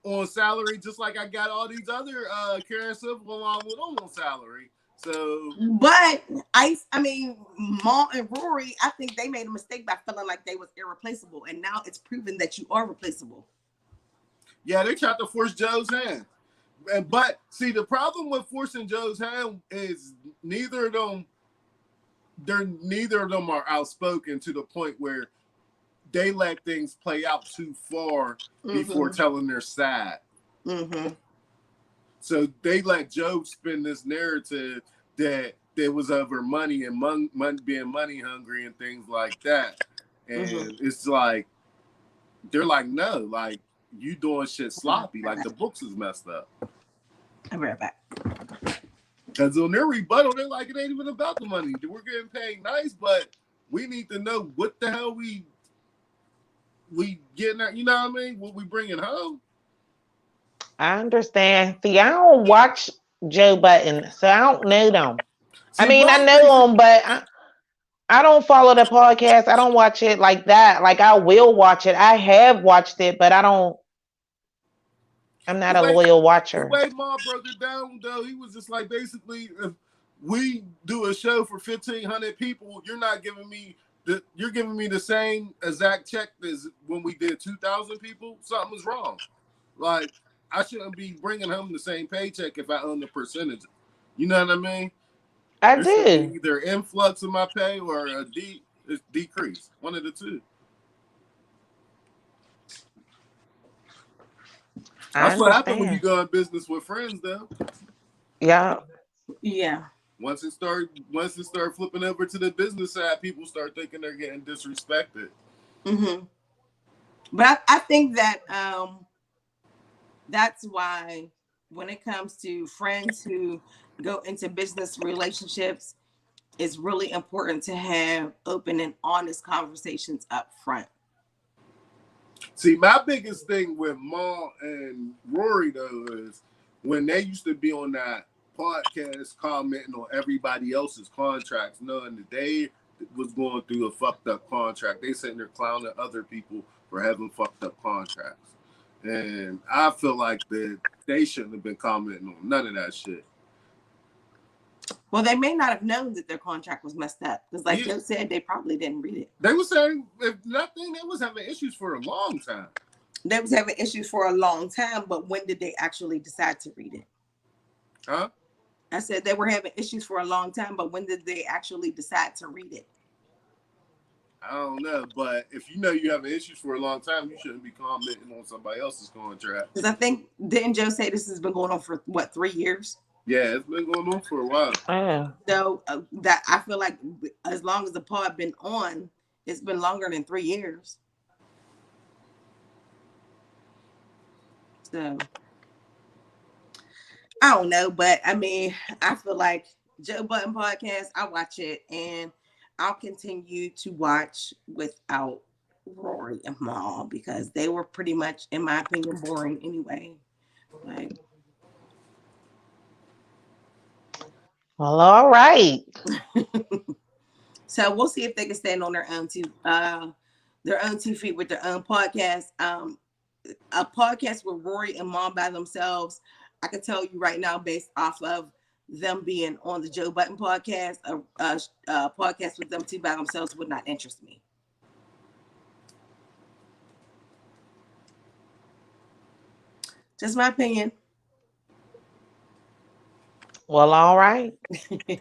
on salary just like I got all these other Karen Civil along with them on salary. So, but Mal and Rory, I think they made a mistake by feeling like they was irreplaceable, and now it's proven that you are replaceable. Yeah, they tried to force Joe's hand, but see, the problem with forcing Joe's hand is neither of them are outspoken to the point where they let things play out too far before telling their side. So they let Joe spin this narrative that there was over money and being money hungry and things like that. And it's like, they're like, no, like you doing shit sloppy. Like the books is messed up. I'll be right back. Because on their rebuttal, they're like, it ain't even about the money. We're getting paid nice, but we need to know what the hell we getting at, you know what I mean? What we bringing home. I understand. See, I don't watch Joe Budden, so I don't know them. See, I know them, but I don't follow the podcast. I don't watch it like that. Like I will watch it. I have watched it, but I'm not a loyal watcher. The way Ma broke it down, though, he was just like, basically, if we do a show for 1,500 people, you're giving me the same exact check as when we did 2,000 people. Something was wrong. Like, I shouldn't be bringing home the same paycheck if I own the percentage. You know what I mean? I do. Either influx of my pay or a decrease. One of the two. That's what happens when you go in business with friends, though. Yeah. Yeah. Once it start flipping over to the business side, people start thinking they're getting disrespected. But I think that that's why when it comes to friends who go into business relationships, it's really important to have open and honest conversations up front. See, my biggest thing with Maul and Rory though is when they used to be on that podcast commenting on everybody else's contracts, knowing that they was going through a fucked up contract. They sitting there clowning other people for having fucked up contracts. And I feel like that they shouldn't have been commenting on none of that shit. Well, they may not have known that their contract was messed up because, like Yeah. Joe said, they probably didn't read it. They were saying, if nothing, they was having issues for a long time. They was having issues for a long time, but when did they actually decide to read it? Huh? I said they were having issues for a long time, but when did they actually decide to read it? I don't know, but if you know you having issues for a long time, you shouldn't be commenting on somebody else's contract. Because I think, didn't Joe say this has been going on for, what, 3 years? Yeah, it's been going on for a while. So that I feel like as long as the pod been on, it's been longer than 3 years. So I don't know, but I mean, I feel like Joe Budden Podcast, I watch it and I'll continue to watch without Rory and Maul because they were pretty much, in my opinion, boring anyway. Like, Well, all right. so we'll see if they can stand on their own two feet with their own podcast. A podcast with Rory and Maul by themselves, I can tell you right now, based off of them being on the Joe Budden podcast, a podcast with them two by themselves would not interest me. Just my opinion. Well, all right. All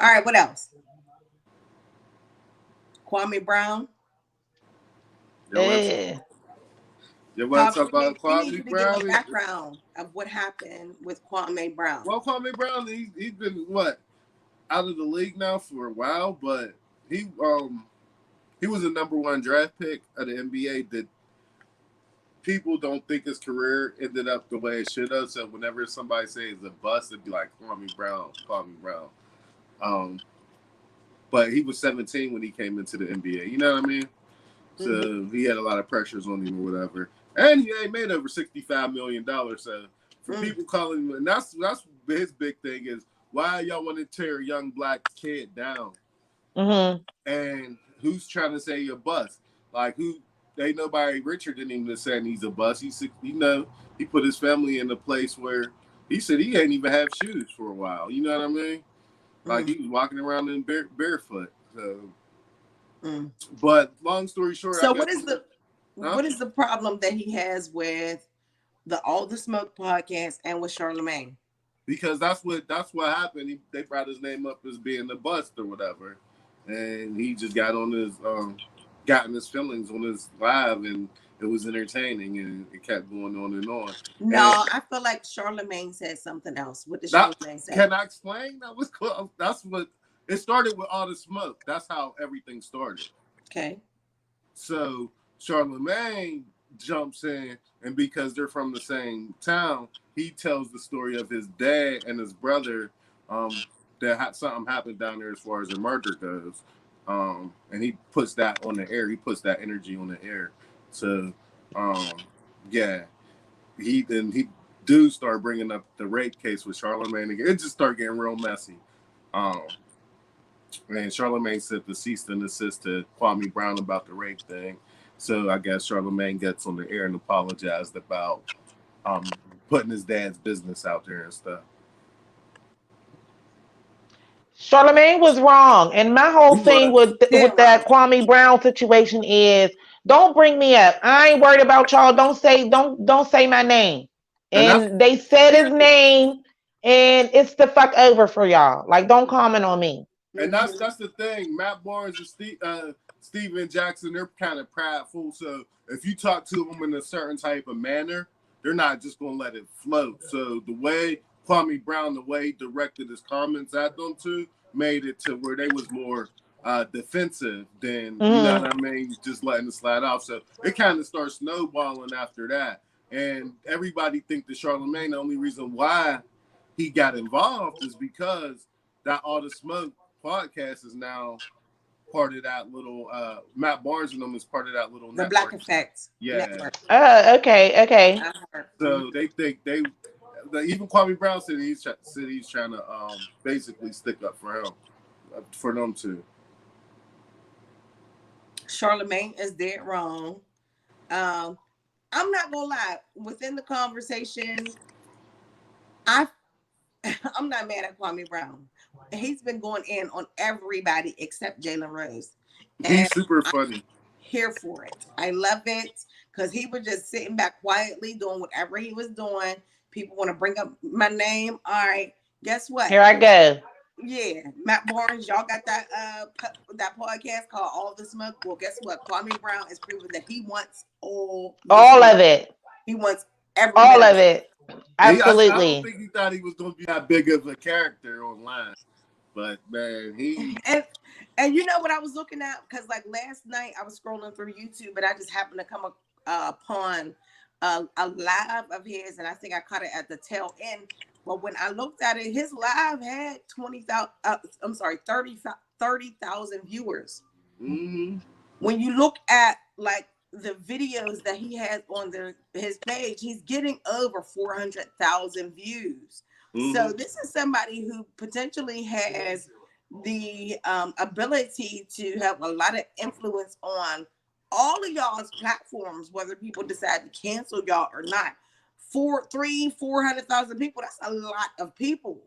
right, what else? Kwame Brown. Yeah. You want to talk about We need you Kwame to Brown? give a background of what happened with Kwame Brown. Well, Kwame Brown, he's been what, out of the league now for a while, but he was a number one draft pick of the NBA that people don't think his career ended up the way it should have. So whenever somebody says a bust, it'd be like Kwame Brown. But he was 17 when he came into the NBA. You know what I mean? So he had a lot of pressures on him or whatever. And he made over $65 million. So for people calling him, and that's his big thing is, why y'all want to tear a young black kid down? Mm-hmm. And who's trying to say you're a bust? Like, who? Ain't nobody richer than him that's saying he's a bust. He put his family in a place where he said he ain't even have shoes for a while. You know what I mean? Like, he was walking around in barefoot. So. But long story short, so what is the problem that he has with the All the Smoke podcast and with Charlemagne? Because that's what happened. They brought his name up as being the bust or whatever, and he just got in his feelings on his live, and it was entertaining, and it kept going on and on. No, I feel like Charlemagne said something else. What did Charlemagne say? Can I explain? That's what it started with All the Smoke. That's how everything started. Okay. So Charlemagne jumps in, and because they're from the same town, he tells the story of his dad and his brother. That something happened down there as far as the murder goes. And he puts that on the air. He puts that energy on the air. So, yeah, he dudes start bringing up the rape case with Charlemagne again. It just started getting real messy. And Charlemagne said to cease and desist to Kwame Brown about the rape thing. So I guess Charlemagne gets on the air and apologized about putting his dad's business out there and stuff. Charlemagne was wrong, and my whole thing with that Kwame Brown situation is, don't bring me up. I ain't worried about y'all. Don't say my name. And they said his name, and it's the fuck over for y'all. Like, don't comment on me. And that's the thing. Matt Barnes and Steven Jackson, they're kind of prideful. So if you talk to them in a certain type of manner, they're not just gonna let it float. So the way Kwame Brown, the way he directed his comments at them too, made it to where they was more defensive than, you know what I mean, just letting it slide off. So it kind of starts snowballing after that. And everybody think that Charlemagne, the only reason why he got involved is because that All the Smoke podcast is now part of that little Matt Barnes and them is part of that little The Black network. Effect Yeah. Network. Okay, okay. So they think even Kwame Brown said he's trying to basically stick up for him, for them too. Charlemagne is dead wrong. I'm not gonna lie. Within the conversation, I'm not mad at Kwame Brown. He's been going in on everybody except Jalen Rose. And He's super funny. I'm here for it. I love it because he was just sitting back quietly doing whatever he was doing. People want to bring up my name. All right, guess what? Here I go. Yeah, Matt Barnes, y'all got that that podcast called All the Smoke. Well, guess what? Kwame Brown is proving that he wants all of it. He wants every all of it. Absolutely. I don't think he thought he was going to be that big of a character online, but man, he and you know what I was looking at, because like last night I was scrolling through YouTube and I just happened to come upon a live of his, and I think I caught it at the tail end. But when I looked at it, his live had 30,000 viewers. Mm-hmm. When you look at like the videos that he has on his page, he's getting over 400,000 views. Mm-hmm. So this is somebody who potentially has the ability to have a lot of influence on all of y'all's platforms, whether people decide to cancel y'all or not. 400,000 people, that's a lot of people.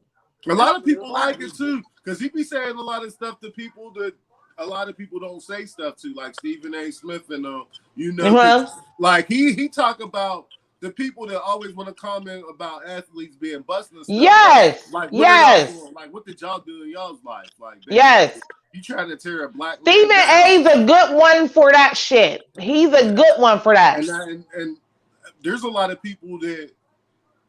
A lot of people like it too, because he be saying a lot of stuff to people that a lot of people don't say stuff to, like Stephen A. Smith and like he talk about the people that always want to comment about athletes being busted and stuff. Yes. Like what did y'all do in y'all's life? Like yes. You trying to tear a black Stephen A.'s a good one for that shit. He's a good one for that. And there's a lot of people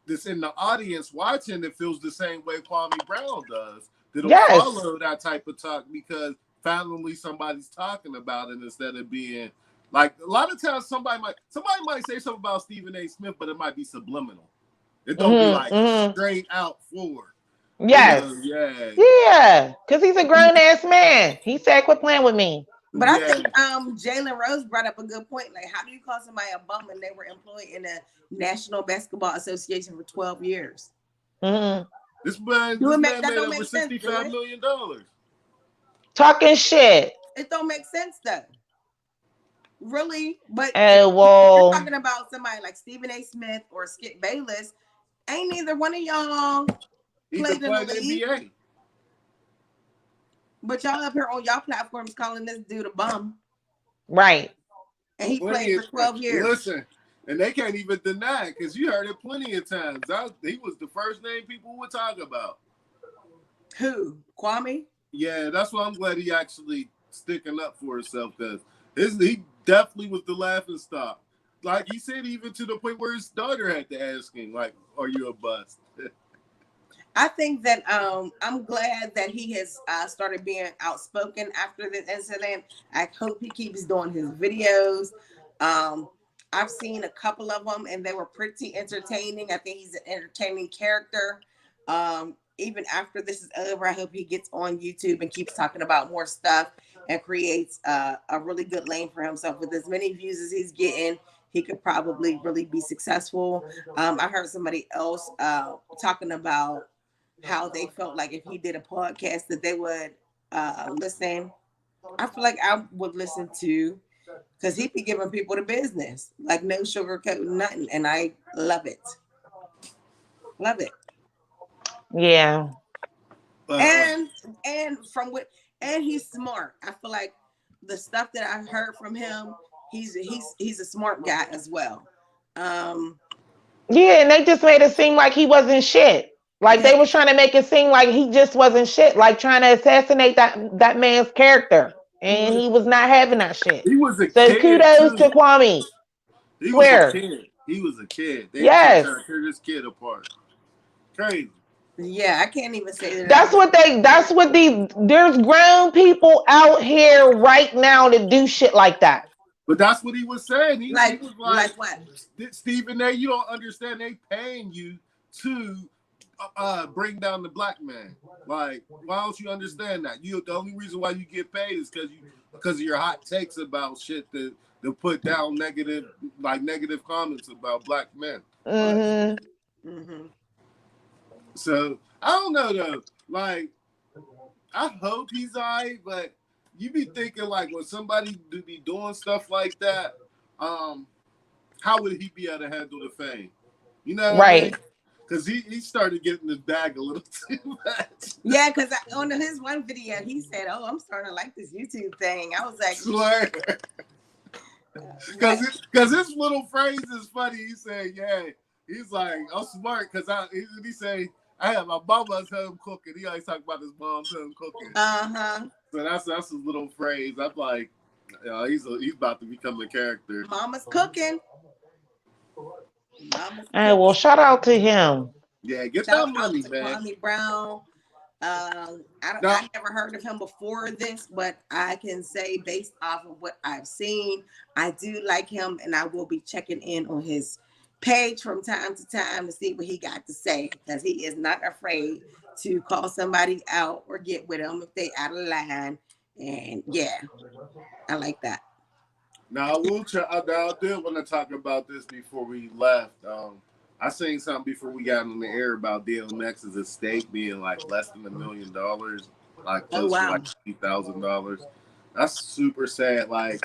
that's in the audience watching that feels the same way Kwame Brown does. They don't follow that type of talk because finally somebody's talking about it instead of being like a lot of times somebody might say something about Stephen A. Smith, but it might be subliminal. It don't be like straight out forward. Yes. Yeah. Because he's a grown ass man. He said, "Quit playing with me." But I think Jalen Rose brought up a good point. Like, how do you call somebody a bum and they were employed in the National Basketball Association for 12 years? Mm-hmm. This man made over $65 million. Talking shit. It don't make sense though. Really? But you're talking about somebody like Stephen A. Smith or Skip Bayless. Ain't neither one of y'all played in the league. NBA. But y'all up here on y'all platforms calling this dude a bum. Right. And he played for 12 years. Listen, and they can't even deny it because you heard it plenty of times. He was the first name people would talk about. Who? Kwame? Yeah, that's why I'm glad he actually sticking up for himself, because he definitely was the laughing stock. Like he said, even to the point where his daughter had to ask him, like, "Are you a bust?" I think that I'm glad that he has started being outspoken after this incident. I hope he keeps doing his videos. I've seen a couple of them and they were pretty entertaining. I think he's an entertaining character. Even after this is over, I hope he gets on YouTube and keeps talking about more stuff and creates a really good lane for himself. With as many views as he's getting, he could probably really be successful. I heard somebody else talking about how they felt like if he did a podcast that they would listen. I feel like I would listen to, because he'd be giving people the business, like no sugarcoat, nothing, and I love it. Love it. Yeah. And he's smart. I feel like the stuff that I heard from him, he's a smart guy as well. Yeah, and they just made it seem like he wasn't shit. Like they were trying to make it seem like he just wasn't shit, like trying to assassinate that man's character, and he was not having that shit. He was a kid. So kudos to Kwame. He was a kid. He was a kid. They trying to tear this kid apart. Crazy. Yeah, I can't even say that. There's grown people out here right now that do shit like that. But that's what he was saying. He was like what? Stephen A., you don't understand. They paying you to bring down the black man. Like, why don't you understand that? The only reason why you get paid is because of your hot takes about shit that put down negative comments about black men. Like, so I don't know though. Like, I hope he's alright, but you be thinking like when somebody be doing stuff like that, how would he be able to handle the fame? You know what I mean? Because he started getting his bag a little too much. Yeah, because on his one video, he said, "Oh, I'm starting to like this YouTube thing." I was like, "Swear." Because his little phrase is funny. He said, "Yeah." He's like, "I'm smart," because he say, "I have my mama's home cooking." He always talk about his mom's home cooking. So that's his little phrase. I'm like, he's about to become a character. Mama's cooking. Hey, well, shout out to him. Yeah, get that money, man. Kwame Brown. I never heard of him before this, but I can say based off of what I've seen, I do like him, and I will be checking in on his page from time to time to see what he got to say, because he is not afraid to call somebody out or get with them if they out of line. And yeah, I like that. Now I did want to talk about this before we left. I seen something before we got on the air about DMX's estate being like less than $1 million, like close to like $50,000. That's super sad. Like,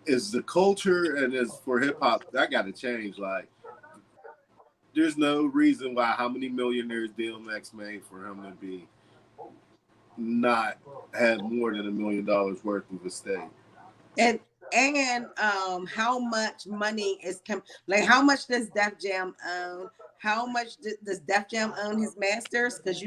is the culture and is for hip hop that got to change? Like, there's no reason why how many millionaires DMX made for him to be not have more than $1 million worth of estate. And how much money is how much does Def Jam own? How much does Def Jam own his masters? Because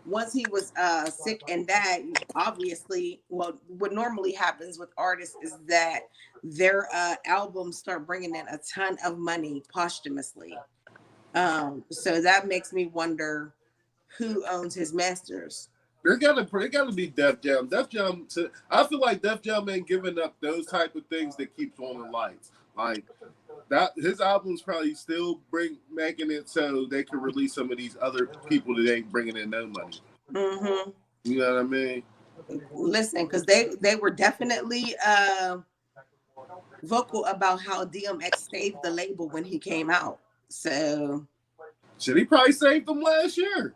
once he was sick and died, obviously, what normally happens with artists is that their albums start bringing in a ton of money posthumously. So that makes me wonder who owns his masters. There gotta be Def Jam. I feel like Def Jam ain't giving up those type of things that keeps on the lights. Like that, his albums probably still making it so they can release some of these other people that ain't bringing in no money. Mm-hmm. You know what I mean? Listen, because they were definitely vocal about how DMX saved the label when he came out. So shit, he probably saved them last year.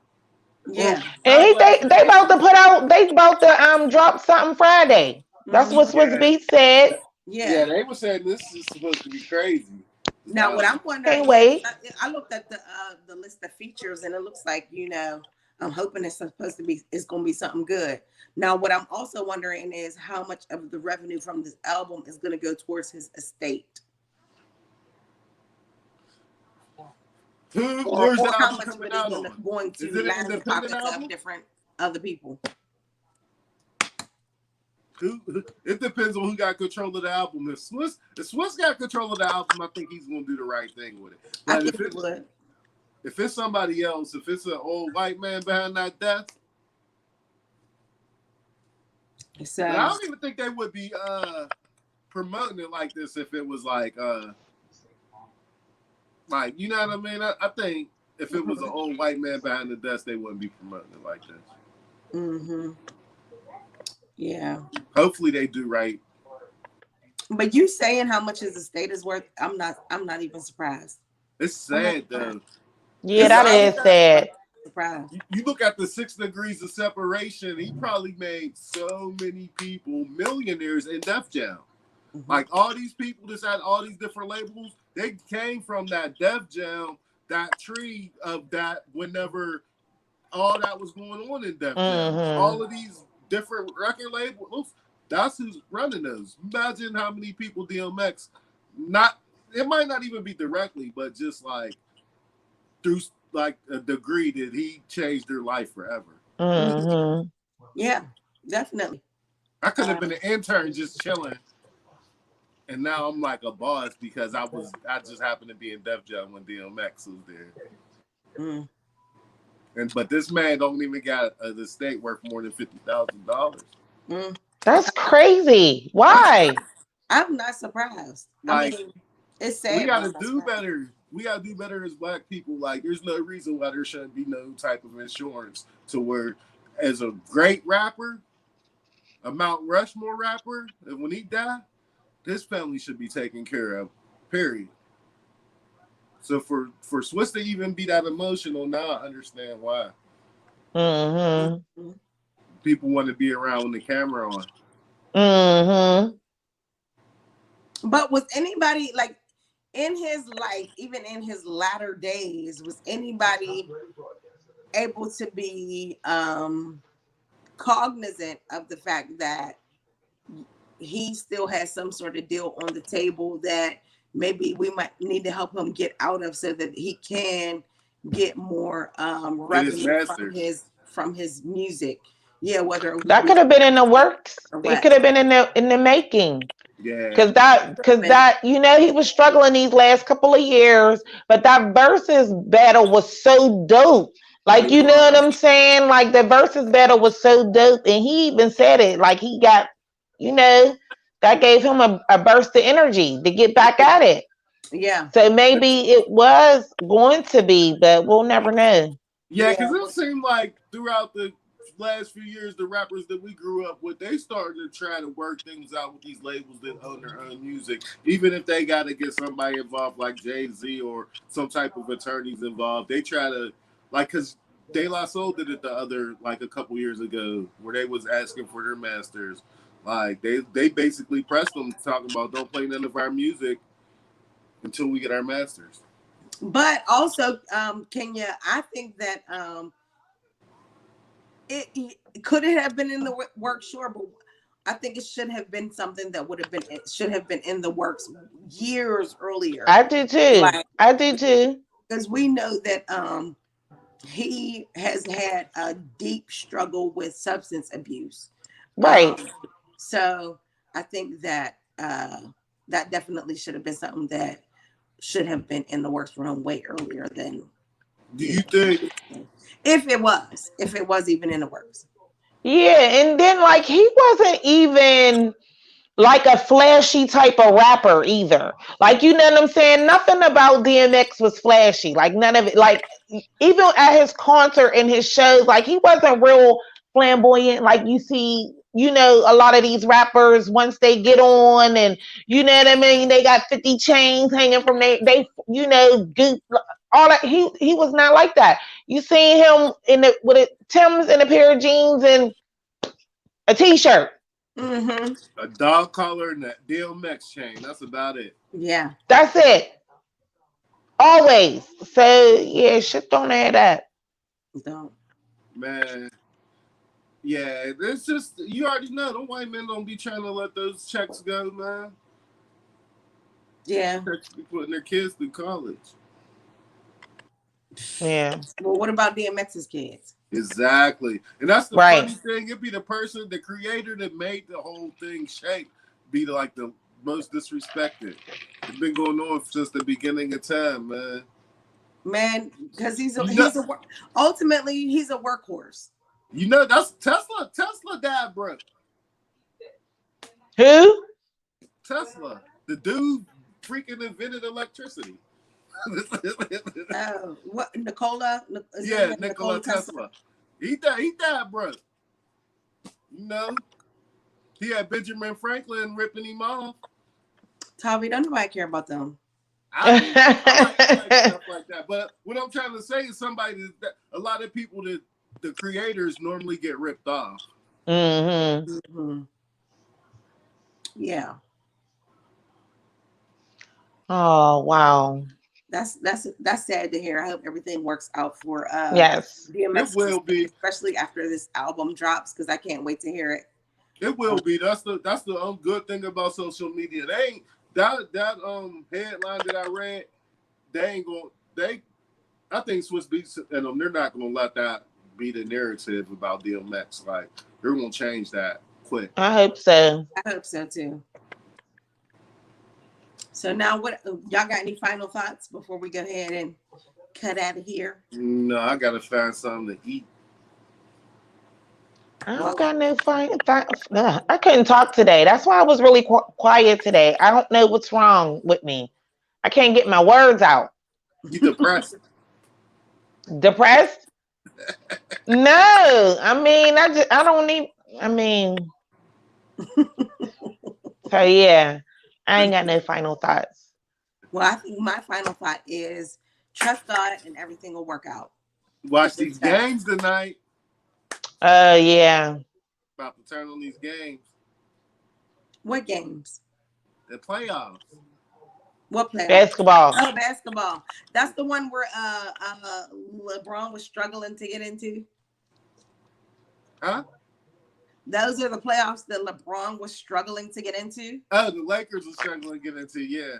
Yeah, and they about to put out. They about to drop something Friday. That's what Swiss Beats said. Yeah, they were saying this is supposed to be crazy. Now, what I'm wondering, can't wait. I looked at the list of features, and it looks like I'm hoping it's going to be something good. Now, what I'm also wondering is how much of the revenue from this album is going to go towards his estate. Where's the how album much coming of it out is going to land in the pockets of different other people? It depends on who got control of the album. If Swiss got control of the album, I think he's gonna do the right thing with it. But I think it would. If it's somebody else, if it's an old white man behind that desk, I don't even think they would be promoting it like this if it was like you know what I mean? I think if it was an old white man behind the desk, they wouldn't be promoting it like this. Mm-hmm. Yeah. Hopefully they do right. But you saying how much his estate is worth, I'm not even surprised. It's sad though. Yeah, that is sad. You look at the 6 degrees of separation, he probably made so many people millionaires in Def Jam. Mm-hmm. Like all these people that had all these different labels, they came from that Def Jam, that tree of that whenever all that was going on in Def Jam. Mm-hmm. All of these different record labels, that's who's running those. Imagine how many people DMX, it might not even be directly, but just like through like a degree that he changed their life forever. Mm-hmm. Yeah, definitely. I could have been an intern just chilling. And now I'm like a boss because I just happened to be in Def Jam when DMX was there. But this man don't even got an estate worth more than $50,000. That's crazy. Why? I'm not surprised. Like, I mean, it's sad. We got to do better. we gotta do better as black people. Like, there's no reason why there shouldn't be no type of insurance to where, as a great rapper, a Mount Rushmore rapper, and when he died, his family should be taken care of. Period. So for Swiss to even be that emotional, now I understand why. Mm-hmm. People want to be around when the camera on. Mm-hmm. But was anybody like in his life, even in his latter days, was anybody able to be cognizant of the fact that he still has some sort of deal on the table that maybe we might need to help him get out of so that he can get more revenue from his music? Yeah, whether it that could have been in the works. It could have been in the making. Yeah. Because that he was struggling these last couple of years, but that versus battle was so dope. Like, you know what I'm saying? Like, the versus battle was so dope, and he even said it. Like, he got, that gave him a burst of energy to get back at it. Yeah. So maybe it was going to be, but we'll never know. Yeah, because it seemed like throughout the last few years, the rappers that we grew up with, they started to try to work things out with these labels that own their own music, even if they got to get somebody involved like Jay-Z or some type of attorneys involved. They try to, like, because De La Soul did it a couple years ago, where they was asking for their masters. Like, they basically pressed them, talking about don't play none of our music until we get our masters. But also, Kenya, I think that it could it have been in the works, sure, but I think it should have been something that should have been in the works years earlier. I do too. I do too. Because we know that he has had a deep struggle with substance abuse. Right. So I think that that definitely should have been something that should have been in the works for him way earlier than. Do you think? If it was even in the works. Yeah, and then like he wasn't even like a flashy type of rapper either. Like, you know what I'm saying? Nothing about DMX was flashy. Like, none of it. Like, even at his concert and his shows, like, he wasn't real flamboyant. Like, you see, a lot of these rappers, once they get on and, you know what I mean? They got 50 chains hanging from they all that. He was not like that. You see him with a Tim's and a pair of jeans and a t-shirt. Mm-hmm. A dog collar and that DMX chain. That's about it. Yeah. That's it. Always. So, yeah, shit don't add up. Don't. Man. Yeah, it's just, you already know, the white men don't be trying to let those checks go, man. Yeah. They're putting their kids through college. Yeah. Well, what about DMX's kids? Exactly. And that's the right. funny thing. It'd be the creator that made the whole thing shake, be like the most disrespected. It's been going on since the beginning of time, man. Man, because ultimately he's a workhorse. That's Tesla. Tesla died, bro. Who? Tesla. The dude freaking invented electricity. What? Nikola? Yeah, Nikola Tesla. He died, bro. He had Benjamin Franklin ripping him off. Tavi, don't nobody care about them. I like stuff like that. But what I'm trying to say is a lot of people that the creators normally get ripped off. Mm-hmm. Mm-hmm. Yeah. Oh, wow. That's sad to hear. I hope everything works out for yes. DMX. It will be, especially after this album drops, because I can't wait to hear it. It will be. That's the good thing about social media. They ain't that headline that I read. I think Swiss Beats and them, they're not gonna let that be the narrative about DMX. Like, they're gonna change that quick. I hope so. I hope so too. So now, what y'all got? Any final thoughts before we go ahead and cut out of here? No, I gotta find something to eat. I don't got no final thoughts. I couldn't talk today. That's why I was really quiet today. I don't know what's wrong with me. I can't get my words out. You depressed? Depressed? No. I don't need. I mean, so yeah, I ain't got no final thoughts. Well, I think my final thought is trust God and everything will work out. Watch these games tonight. Yeah. About to turn on these games. What games? The playoffs. What playoffs? Basketball. Oh, basketball. That's the one where LeBron was struggling to get into. Huh? Those are the playoffs that LeBron was struggling to get into. Oh, the Lakers were struggling to get into. Yeah.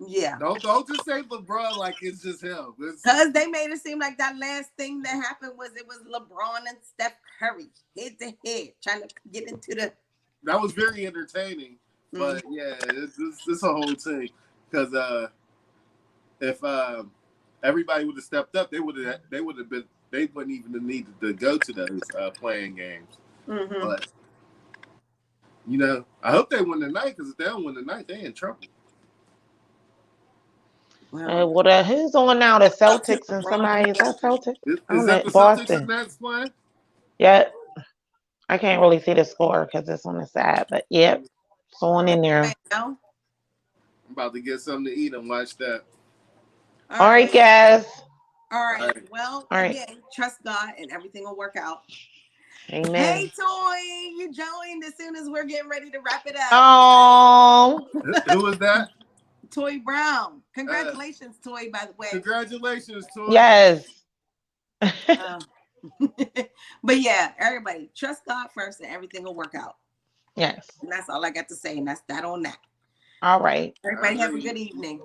Yeah. Don't just say LeBron like it's just him. Because they made it seem like that last thing that happened was it was LeBron and Steph Curry head to head trying to get into the. That was very entertaining, but yeah, it's a whole thing. Because if everybody would have stepped up, they wouldn't even have needed to go to those playing games. Mm-hmm. But I hope they win tonight, because if they don't win tonight, they in trouble. Well, who's on now? The Celtics and somebody. Is that Celtics? Is that the Celtics and Nets playing? Yeah. I can't really see the score because it's on the side, but yep, it's on in there. I'm about to get something to eat and watch that. All right, guys. All right. Well, again, trust God and everything will work out. Amen. Hey, Toy, you joined as soon as we're getting ready to wrap it up. Oh. Who was that? Toy Brown. Congratulations, Toy, by the way. Congratulations, Toy. Yes. But yeah, everybody, trust God first and everything will work out. Yes. And that's all I got to say. And that's that on that. All right. Everybody have a good evening.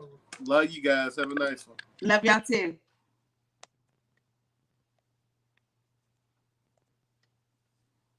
Love you guys. Have a nice one. Love y'all too.